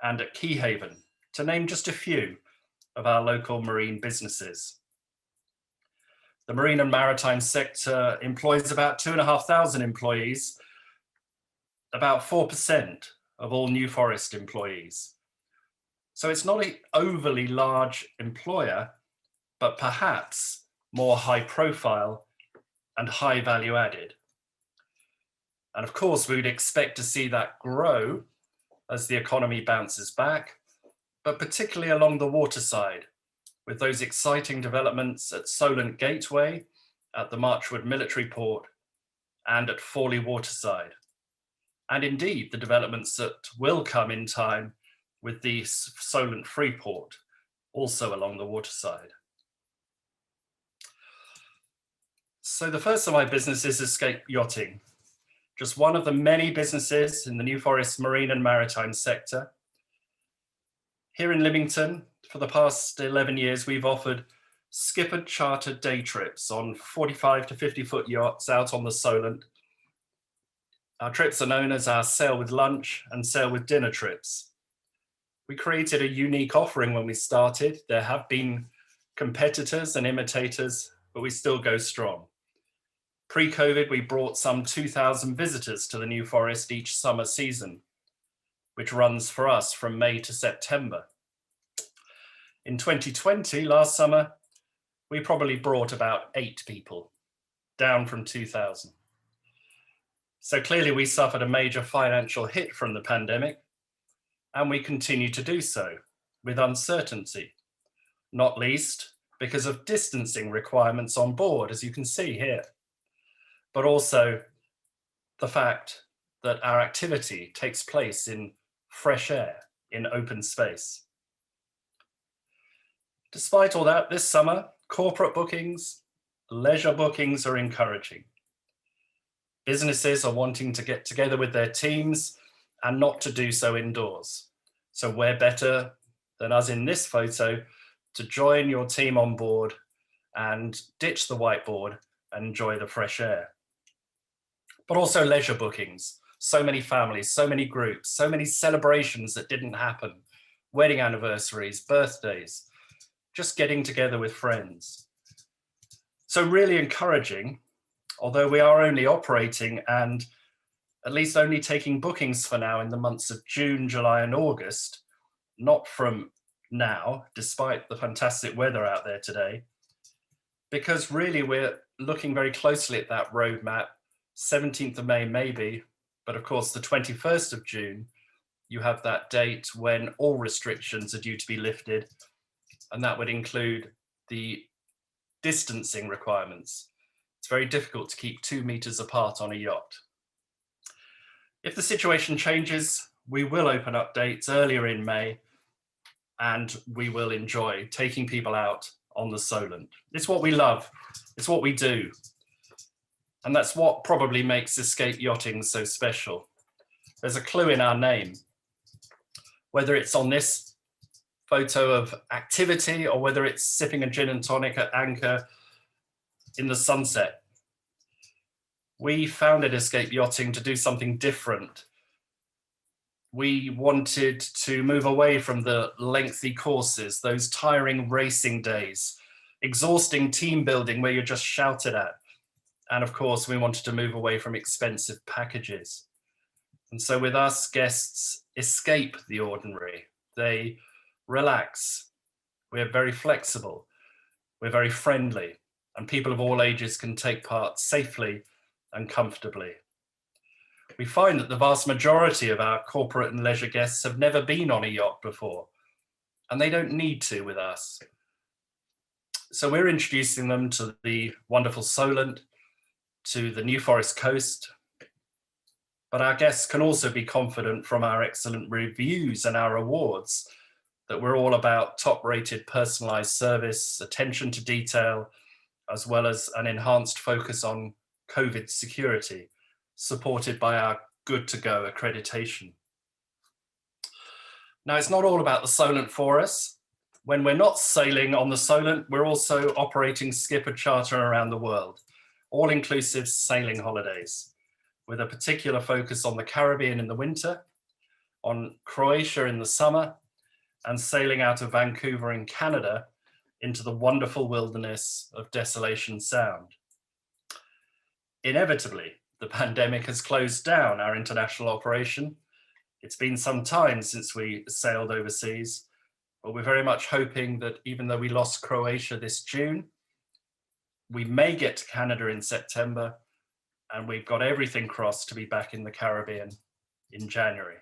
Speaker 6: and at Keyhaven, to name just a few of our local marine businesses. The marine and maritime sector employs about 2,500 employees, about 4% of all New Forest employees. So it's not an overly large employer, but perhaps more high profile and high value added. And of course, we would expect to see that grow as the economy bounces back, but particularly along the waterside, with those exciting developments at Solent Gateway, at the Marchwood Military Port, and at Fawley Waterside. And indeed, the developments that will come in time with the Solent Freeport, also along the waterside. So the first of my businesses is Escape Yachting, just one of the many businesses in the New Forest marine and maritime sector. Here in Lymington, for the past 11 years, we've offered skippered chartered day trips on 45 to 50-foot yachts out on the Solent. Our trips are known as our sail with lunch and sail with dinner trips. We created a unique offering when we started. There have been competitors and imitators, but we still go strong. Pre-COVID, we brought some 2,000 visitors to the New Forest each summer season, which runs for us from May to September. In 2020, last summer, we probably brought about 8 people, down from 2,000. So clearly we suffered a major financial hit from the pandemic, and we continue to do so with uncertainty, not least because of distancing requirements on board, as you can see here, but also the fact that our activity takes place in fresh air, in open space. Despite all that, this summer, corporate bookings, leisure bookings are encouraging. Businesses are wanting to get together with their teams and not to do so indoors. So where better than us in this photo to join your team on board and ditch the whiteboard and enjoy the fresh air. But also leisure bookings. So many families, so many groups, so many celebrations that didn't happen. Wedding anniversaries, birthdays, just getting together with friends. So really encouraging, although we are only operating and at least only taking bookings for now in the months of June, July and August, not from now, despite the fantastic weather out there today, because really we're looking very closely at that roadmap. 17th of May maybe, but of course the 21st of June, you have that date when all restrictions are due to be lifted, and that would include the distancing requirements. It's very difficult to keep 2 meters apart on a yacht. If the situation changes, we will open up dates earlier in May, and we will enjoy taking people out on the Solent. It's what we love, it's what we do. And that's what probably makes Escape Yachting so special. There's a clue in our name, whether it's on this photo of activity or whether it's sipping a gin and tonic at anchor in the sunset. We founded Escape Yachting to do something different. We wanted to move away from the lengthy courses, those tiring racing days, exhausting team building where you're just shouted at. And of course, we wanted to move away from expensive packages. And so with us, guests escape the ordinary. They relax. We're very flexible. We're very friendly. And people of all ages can take part safely and comfortably. We find that the vast majority of our corporate and leisure guests have never been on a yacht before, and they don't need to with us. So we're introducing them to the wonderful Solent, to the New Forest coast, but our guests can also be confident from our excellent reviews and our awards that we're all about top-rated personalised service, attention to detail, as well as an enhanced focus on COVID security, supported by our Good to Go accreditation. Now, it's not all about the Solent for us. When we're not sailing on the Solent, we're also operating skipper charter around the world, all-inclusive sailing holidays, with a particular focus on the Caribbean in the winter, on Croatia in the summer, and sailing out of Vancouver in Canada into the wonderful wilderness of Desolation Sound. Inevitably, the pandemic has closed down our international operation. It's been some time since we sailed overseas, but we're very much hoping that even though we lost Croatia this June, we may get to Canada in September, and we've got everything crossed to be back in the Caribbean in January.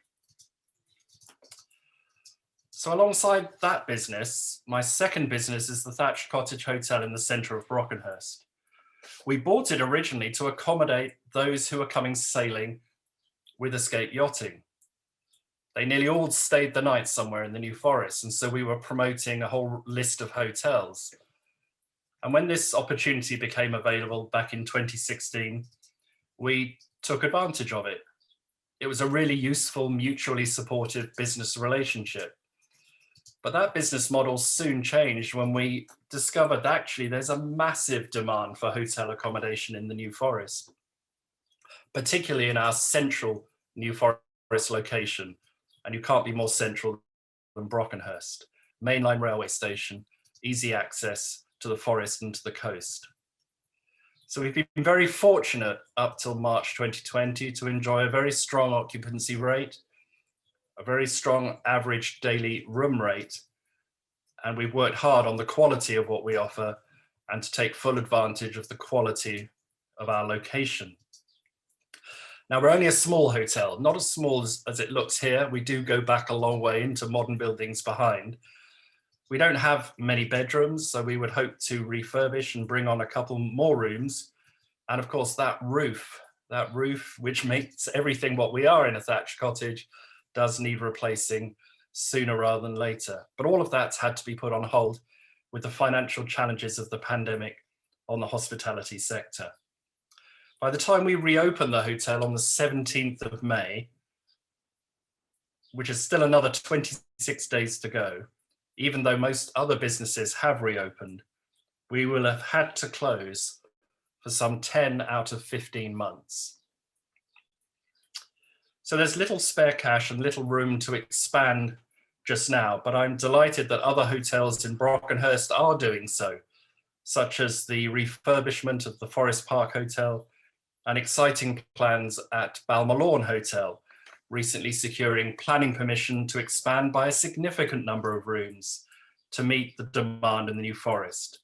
Speaker 6: So alongside that business, my second business is the Thatched Cottage Hotel in the centre of Brockenhurst. We bought it originally to accommodate those who are coming sailing with Escape Yachting. They nearly all stayed the night somewhere in the New Forest, and so we were promoting a whole list of hotels. And when this opportunity became available back in 2016, we took advantage of it. It was a really useful, mutually supportive business relationship. But that business model soon changed when we discovered that actually there's a massive demand for hotel accommodation in the New Forest, particularly in our central New Forest location. And you can't be more central than Brockenhurst. Mainline railway station, easy access to the forest and to the coast. So we've been very fortunate up till March 2020 to enjoy a very strong occupancy rate, a very strong average daily room rate, and we've worked hard on the quality of what we offer and to take full advantage of the quality of our location. Now, we're only a small hotel, not as small as it looks here. We do go back a long way into modern buildings behind. We don't have many bedrooms, so we would hope to refurbish and bring on a couple more rooms. And of course, that roof, which makes everything what we are in a thatched cottage, does need replacing sooner rather than later. But all of that's had to be put on hold with the financial challenges of the pandemic on the hospitality sector. By the time we reopen the hotel on the 17th of May, which is still another 26 days to go, even though most other businesses have reopened, we will have had to close for some 10 out of 15 months. So there's little spare cash and little room to expand just now, but I'm delighted that other hotels in Brockenhurst are doing so, such as the refurbishment of the Forest Park Hotel and exciting plans at Balmalawn Hotel, recently securing planning permission to expand by a significant number of rooms to meet the demand in the New Forest.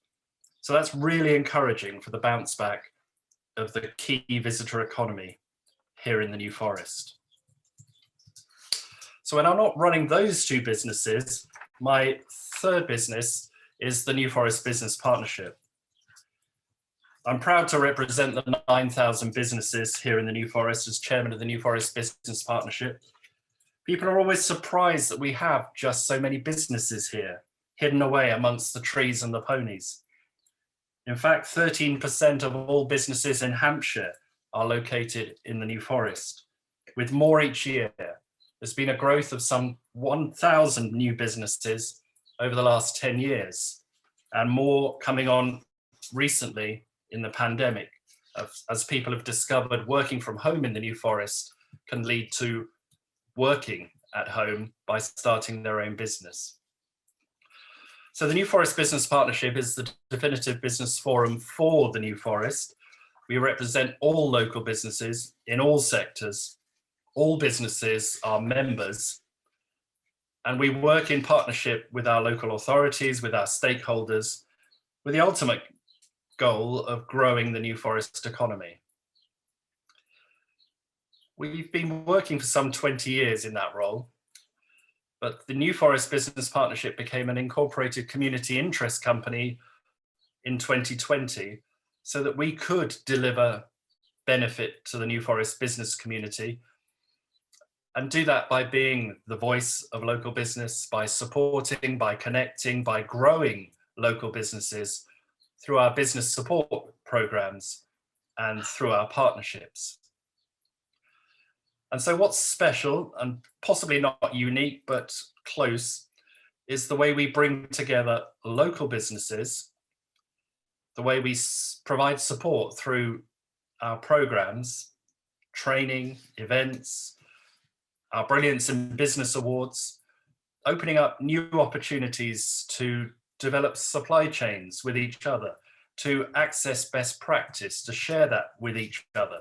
Speaker 6: So that's really encouraging for the bounce back of the key visitor economy here in the New Forest. So when I'm not running those two businesses, my third business is the New Forest Business Partnership. I'm proud to represent the 9,000 businesses here in the New Forest as chairman of the New Forest Business Partnership. People are always surprised that we have just so many businesses here, hidden away amongst the trees and the ponies. In fact, 13% of all businesses in Hampshire are located in the New Forest, with more each year. There's been a growth of some 1,000 new businesses over the last 10 years, and more coming on recently in the pandemic, as people have discovered working from home in the New Forest can lead to working at home by starting their own business. So the New Forest Business Partnership is the definitive business forum for the New Forest. We represent all local businesses in all sectors. All businesses are members, and we work in partnership with our local authorities, with our stakeholders, with the ultimate goal of growing the New Forest economy. We've been working for some 20 years in that role, but the New Forest Business Partnership became an incorporated community interest company in 2020 so that we could deliver benefit to the New Forest business community, and do that by being the voice of local business, by supporting, by connecting, by growing local businesses through our business support programs and through our partnerships. And so what's special, and possibly not unique, but close, is the way we bring together local businesses, the way we provide support through our programs, training, events, our Brilliance in Business Awards, opening up new opportunities to develop supply chains with each other, to access best practice, to share that with each other.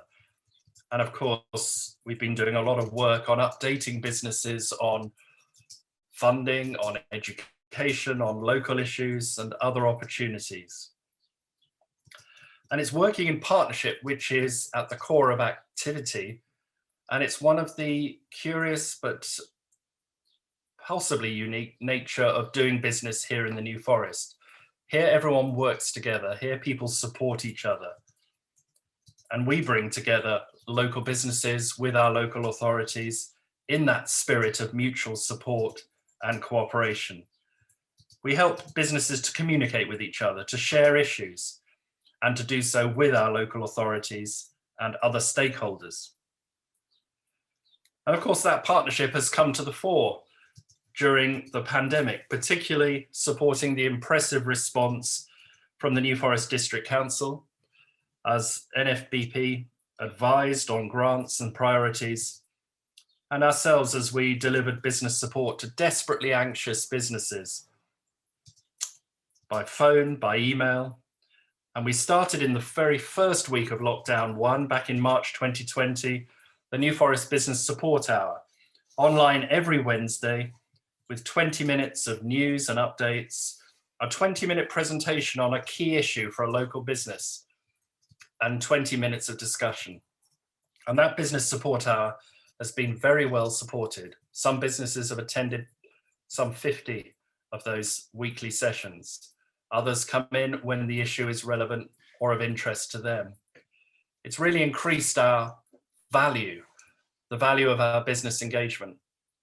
Speaker 6: And of course, we've been doing a lot of work on updating businesses on funding, on education, on local issues and other opportunities. And it's working in partnership, which is at the core of activity. And it's one of the curious but possibly unique nature of doing business here in the New Forest. Here, everyone works together. Here, people support each other. And we bring together local businesses with our local authorities in that spirit of mutual support and cooperation. We help businesses to communicate with each other, to share issues, and to do so with our local authorities and other stakeholders. And of course, that partnership has come to the fore during the pandemic, particularly supporting the impressive response from the New Forest District Council as NFBP advised on grants and priorities, and ourselves as we delivered business support to desperately anxious businesses by phone, by email. And we started in the very first week of lockdown 1 back in March 2020, the New Forest Business Support Hour, online every Wednesday with 20 minutes of news and updates, a 20-minute presentation on a key issue for a local business, and 20 minutes of discussion. And that business support hour has been very well supported. Some businesses have attended some 50 of those weekly sessions. Others come in when the issue is relevant or of interest to them. It's really increased our value, the value of our business engagement,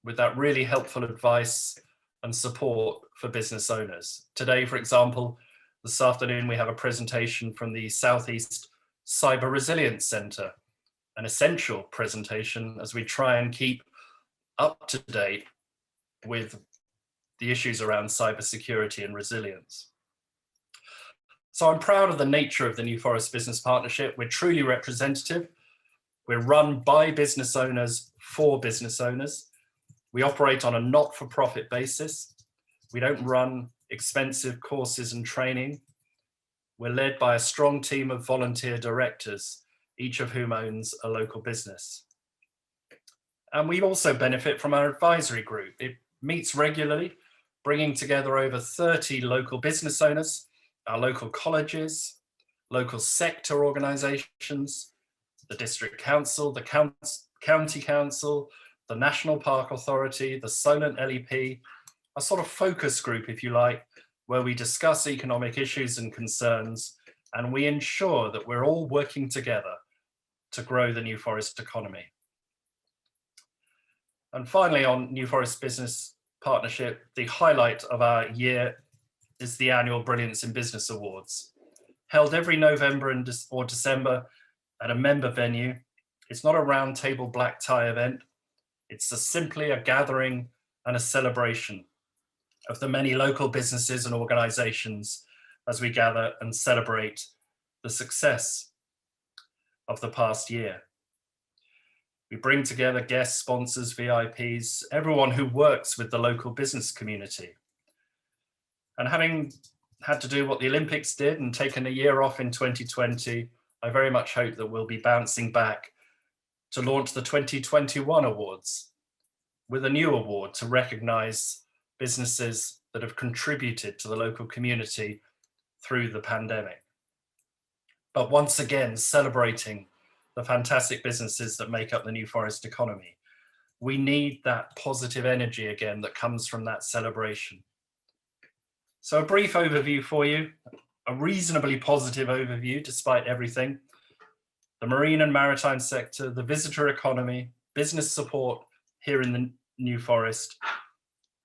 Speaker 6: with that really helpful advice and support for business owners. Today, for example, this afternoon, we have a presentation from the Southeast Cyber Resilience Centre, an essential presentation as we try and keep up to date with the issues around cybersecurity and resilience. So I'm proud of the nature of the New Forest Business Partnership. We're truly representative. We're run by business owners for business owners. We operate on a not-for-profit basis. We don't run expensive courses and training. We're led by a strong team of volunteer directors, each of whom owns a local business. And we also benefit from our advisory group. It meets regularly, bringing together over 30 local business owners, our local colleges, local sector organisations, the district council, the county council, the National Park Authority, the Solent LEP, a sort of focus group, if you like, where we discuss economic issues and concerns, and we ensure that we're all working together to grow the New Forest economy. And finally, on New Forest Business Partnership, the highlight of our year is the annual Brilliance in Business Awards, held every November or December at a member venue. It's not a round table black tie event. It's simply a gathering and a celebration of the many local businesses and organisations as we gather and celebrate the success of the past year. We bring together guests, sponsors, VIPs, everyone who works with the local business community. And having had to do what the Olympics did and taken a year off in 2020, I very much hope that we'll be bouncing back to launch the 2021 awards with a new award to recognise businesses that have contributed to the local community through the pandemic. But once again, celebrating the fantastic businesses that make up the New Forest economy. We need that positive energy again that comes from that celebration. So a brief overview for you. a reasonably positive overview despite everything. The marine and maritime sector, the visitor economy, business support here in the New Forest,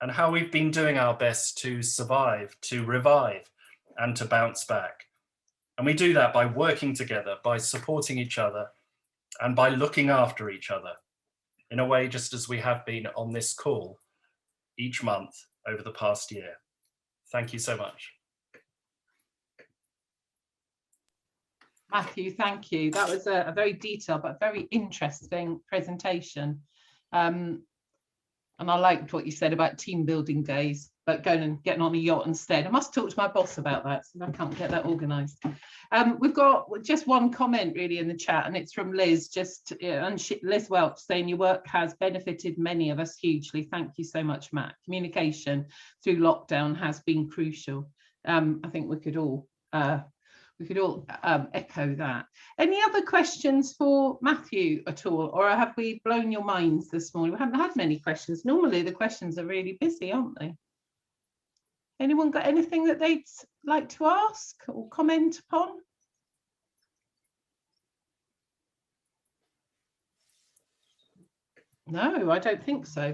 Speaker 6: and how we've been doing our best to survive, to revive, and to bounce back. And we do that by working together, by supporting each other, and by looking after each other in a way just as we have been on this call each month over the past year. Thank you so much.
Speaker 1: Matthew, thank you. That was a very detailed but very interesting presentation. And I liked what you said about team building days, but going and getting on a yacht instead. I must talk to my boss about that, so I can't get that organised. We've got just one comment really in the chat, and it's from Liz, Liz Welch saying your work has benefited many of us hugely. Thank you so much, Matt. Communication through lockdown has been crucial. I think we could all echo that. Any other questions for Matthew at all, or have we blown your minds this morning? We haven't had many questions. Normally the questions are really busy, aren't they? Anyone got anything that they'd like to ask or comment upon? No, I don't think so.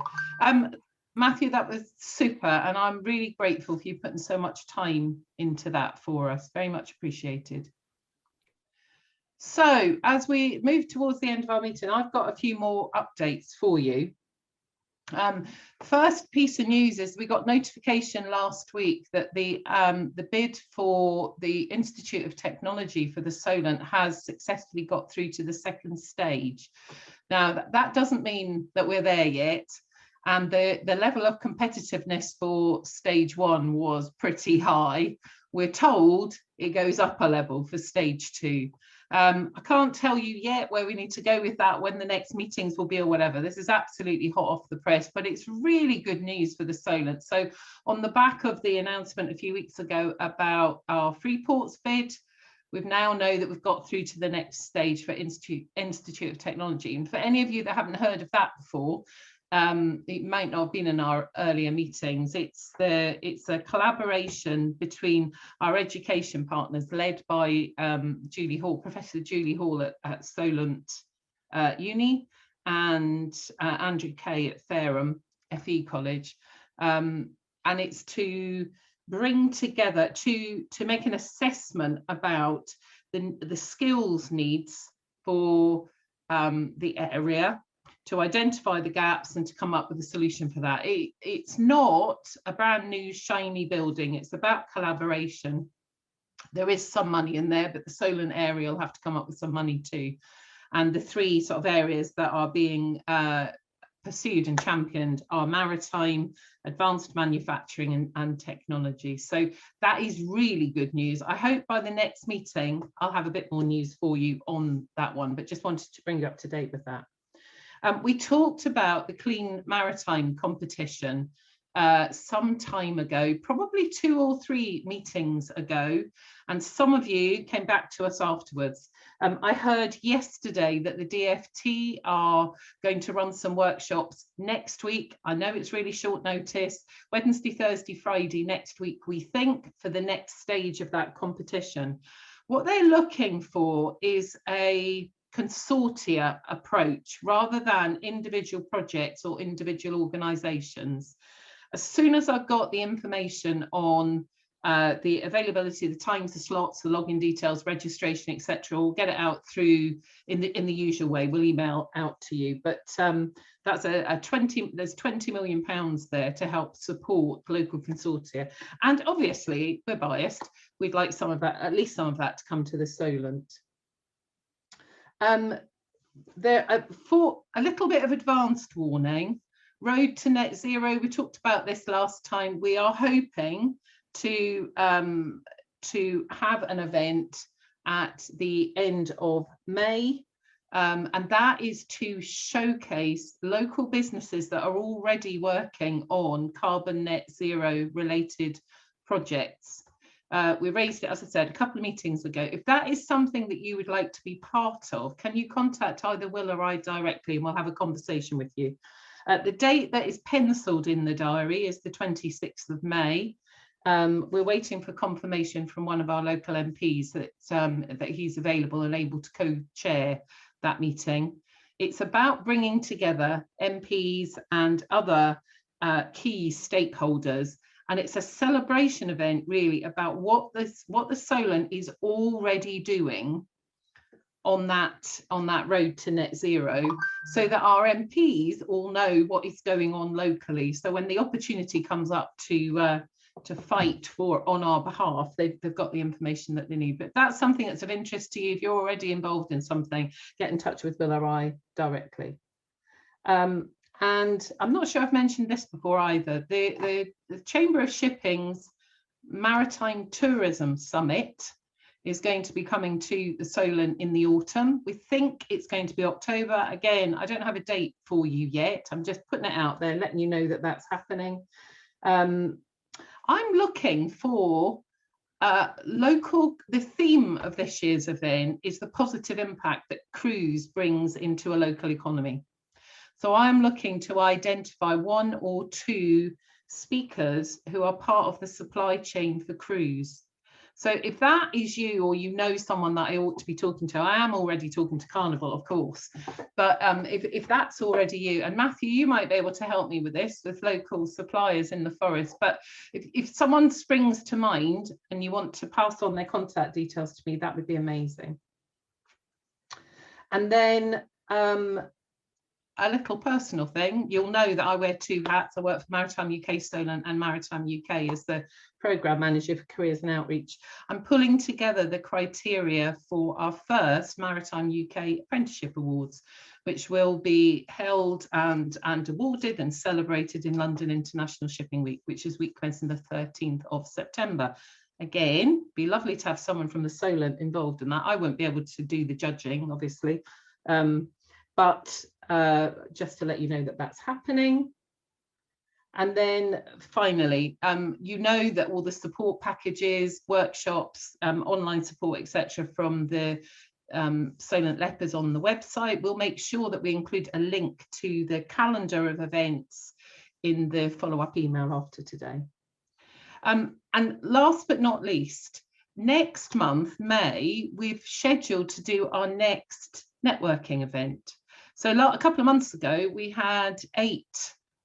Speaker 1: Matthew, that was super, and I'm really grateful for you putting so much time into that for us. Very much appreciated. So as we move towards the end of our meeting, I've got a few more updates for you. First piece of news is we got notification last week that the bid for the Institute of Technology for the Solent has successfully got through to the second stage. Now that doesn't mean that we're there yet. And the level of competitiveness for stage one was pretty high. We're told it goes up a level for stage two. I can't tell you yet where we need to go with that, when the next meetings will be or whatever. This is absolutely hot off the press, but it's really good news for the Solent. So on the back of the announcement a few weeks ago about our Freeports bid, we now know that we've got through to the next stage for Institute of Technology. And for any of you that haven't heard of that before, it might not have been in our earlier meetings. It's a collaboration between our education partners led by Julie Hall, Professor Julie Hall at Solent Uni, and Andrew Kay at Fareham FE College, and it's to bring together to make an assessment about the skills needs for the area, to identify the gaps and to come up with a solution for that. It's not a brand new shiny building, it's about collaboration. There is some money in there, but the Solent area will have to come up with some money too. And the three sort of areas that are being pursued and championed are maritime, advanced manufacturing and technology. So that is really good news. I hope by the next meeting I'll have a bit more news for you on that one, but just wanted to bring you up to date with that. We talked about the Clean Maritime competition some time ago, probably 2 or 3 meetings ago, and some of you came back to us afterwards. I heard yesterday that the DFT are going to run some workshops next week. I know it's really short notice, Wednesday, Thursday, Friday next week, we think, for the next stage of that competition. What they're looking for is a consortia approach rather than individual projects or individual organisations. As soon as I've got the information on the availability, the times, the slots, the login details, registration, etc., we'll get it out through in the usual way. We'll email out to you. But that's there's 20 million pounds there to help support local consortia. And obviously, we're biased. We'd like some of that, at least some of that, to come to the Solent. For a little bit of advanced warning, Road to Net Zero, we talked about this last time. We are hoping to have an event at the end of May, and that is to showcase local businesses that are already working on carbon net zero related projects. We raised it, as I said, a couple of meetings ago. If that is something that you would like to be part of, can you contact either Will or I directly, and we'll have a conversation with you. The date that is penciled in the diary is the 26th of May. We're waiting for confirmation from one of our local MPs that he's available and able to co-chair that meeting. It's about bringing together MPs and other key stakeholders, and it's a celebration event really about what the Solent is already doing on that road to net zero, so that our MPs all know what is going on locally. So when the opportunity comes up to fight on our behalf, they've got the information that they need. But that's something that's of interest to you. If you're already involved in something, get in touch with Will or I directly. And I'm not sure I've mentioned this before either. The Chamber of Shipping's Maritime Tourism Summit is going to be coming to the Solent in the autumn. We think it's going to be October. Again, I don't have a date for you yet. I'm just putting it out there, letting you know that that's happening. I'm looking for the theme of this year's event is the positive impact that cruise brings into a local economy. So I'm looking to identify 1 or 2 speakers who are part of the supply chain for cruise. So if that is you, or you know someone that I ought to be talking to, I am already talking to Carnival, of course, but if that's already you, and Matthew, you might be able to help me with this, with local suppliers in the forest, but if someone springs to mind and you want to pass on their contact details to me, that would be amazing. And then a little personal thing, you'll know that I wear 2 hats. I work for Maritime UK Solent and Maritime UK as the Programme Manager for Careers and Outreach. I'm pulling together the criteria for our first Maritime UK Apprenticeship Awards, which will be held and awarded and celebrated in London International Shipping Week, which is week commencing the 13th of September. Again, be lovely to have someone from the Solent involved in that. I won't be able to do the judging, obviously, but just to let you know that that's happening. And then finally, you know that all the support packages, workshops, online support, etc., from the Solent Lepers on the website. We'll make sure that we include a link to the calendar of events in the follow-up email after today. And last but not least, next month, May, we've scheduled to do our next networking event. So a couple of months ago, we had 8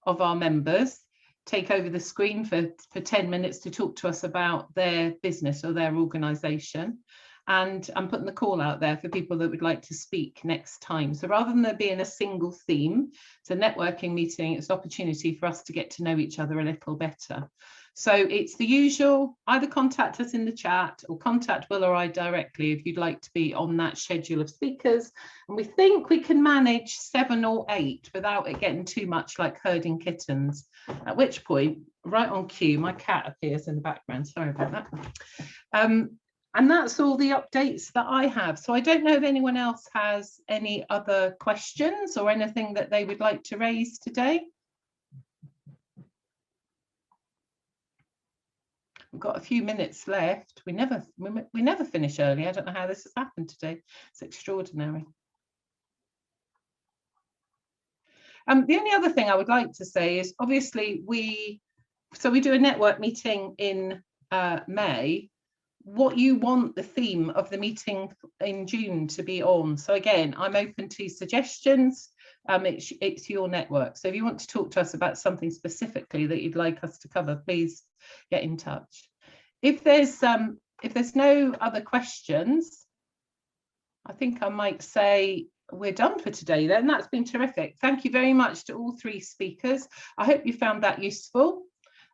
Speaker 1: of our members take over the screen for 10 minutes to talk to us about their business or their organisation. And I'm putting the call out there for people that would like to speak next time. So rather than there being a single theme, it's a networking meeting, it's an opportunity for us to get to know each other a little better. So it's the usual, either contact us in the chat or contact Will or I directly if you'd like to be on that schedule of speakers. And we think we can manage 7 or 8 without it getting too much like herding kittens, at which point, right on cue, my cat appears in the background. Sorry about that. And that's all the updates that I have. So I don't know if anyone else has any other questions or anything that they would like to raise today. We've got a few minutes left. We never finish early. I don't know how this has happened today. It's extraordinary. The only other thing I would like to say is obviously we do a network meeting in May. What you want the theme of the meeting in June to be on. So again, I'm open to suggestions. It's your network. So if you want to talk to us about something specifically that you'd like us to cover, please get in touch. If there's no other questions, I think I might say we're done for today then. That's been terrific. Thank you very much to all 3 speakers. I hope you found that useful.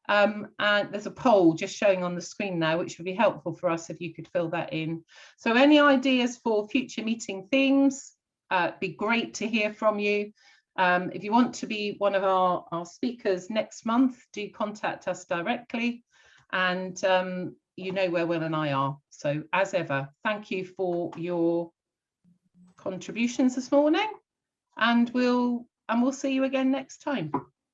Speaker 1: And there's a poll just showing on the screen now, which would be helpful for us if you could fill that in. So any ideas for future meeting themes? It'd be great to hear from you. If you want to be one of our speakers next month, do contact us directly. And you know where Will and I are. So as ever, thank you for your contributions this morning, and we'll see you again next time.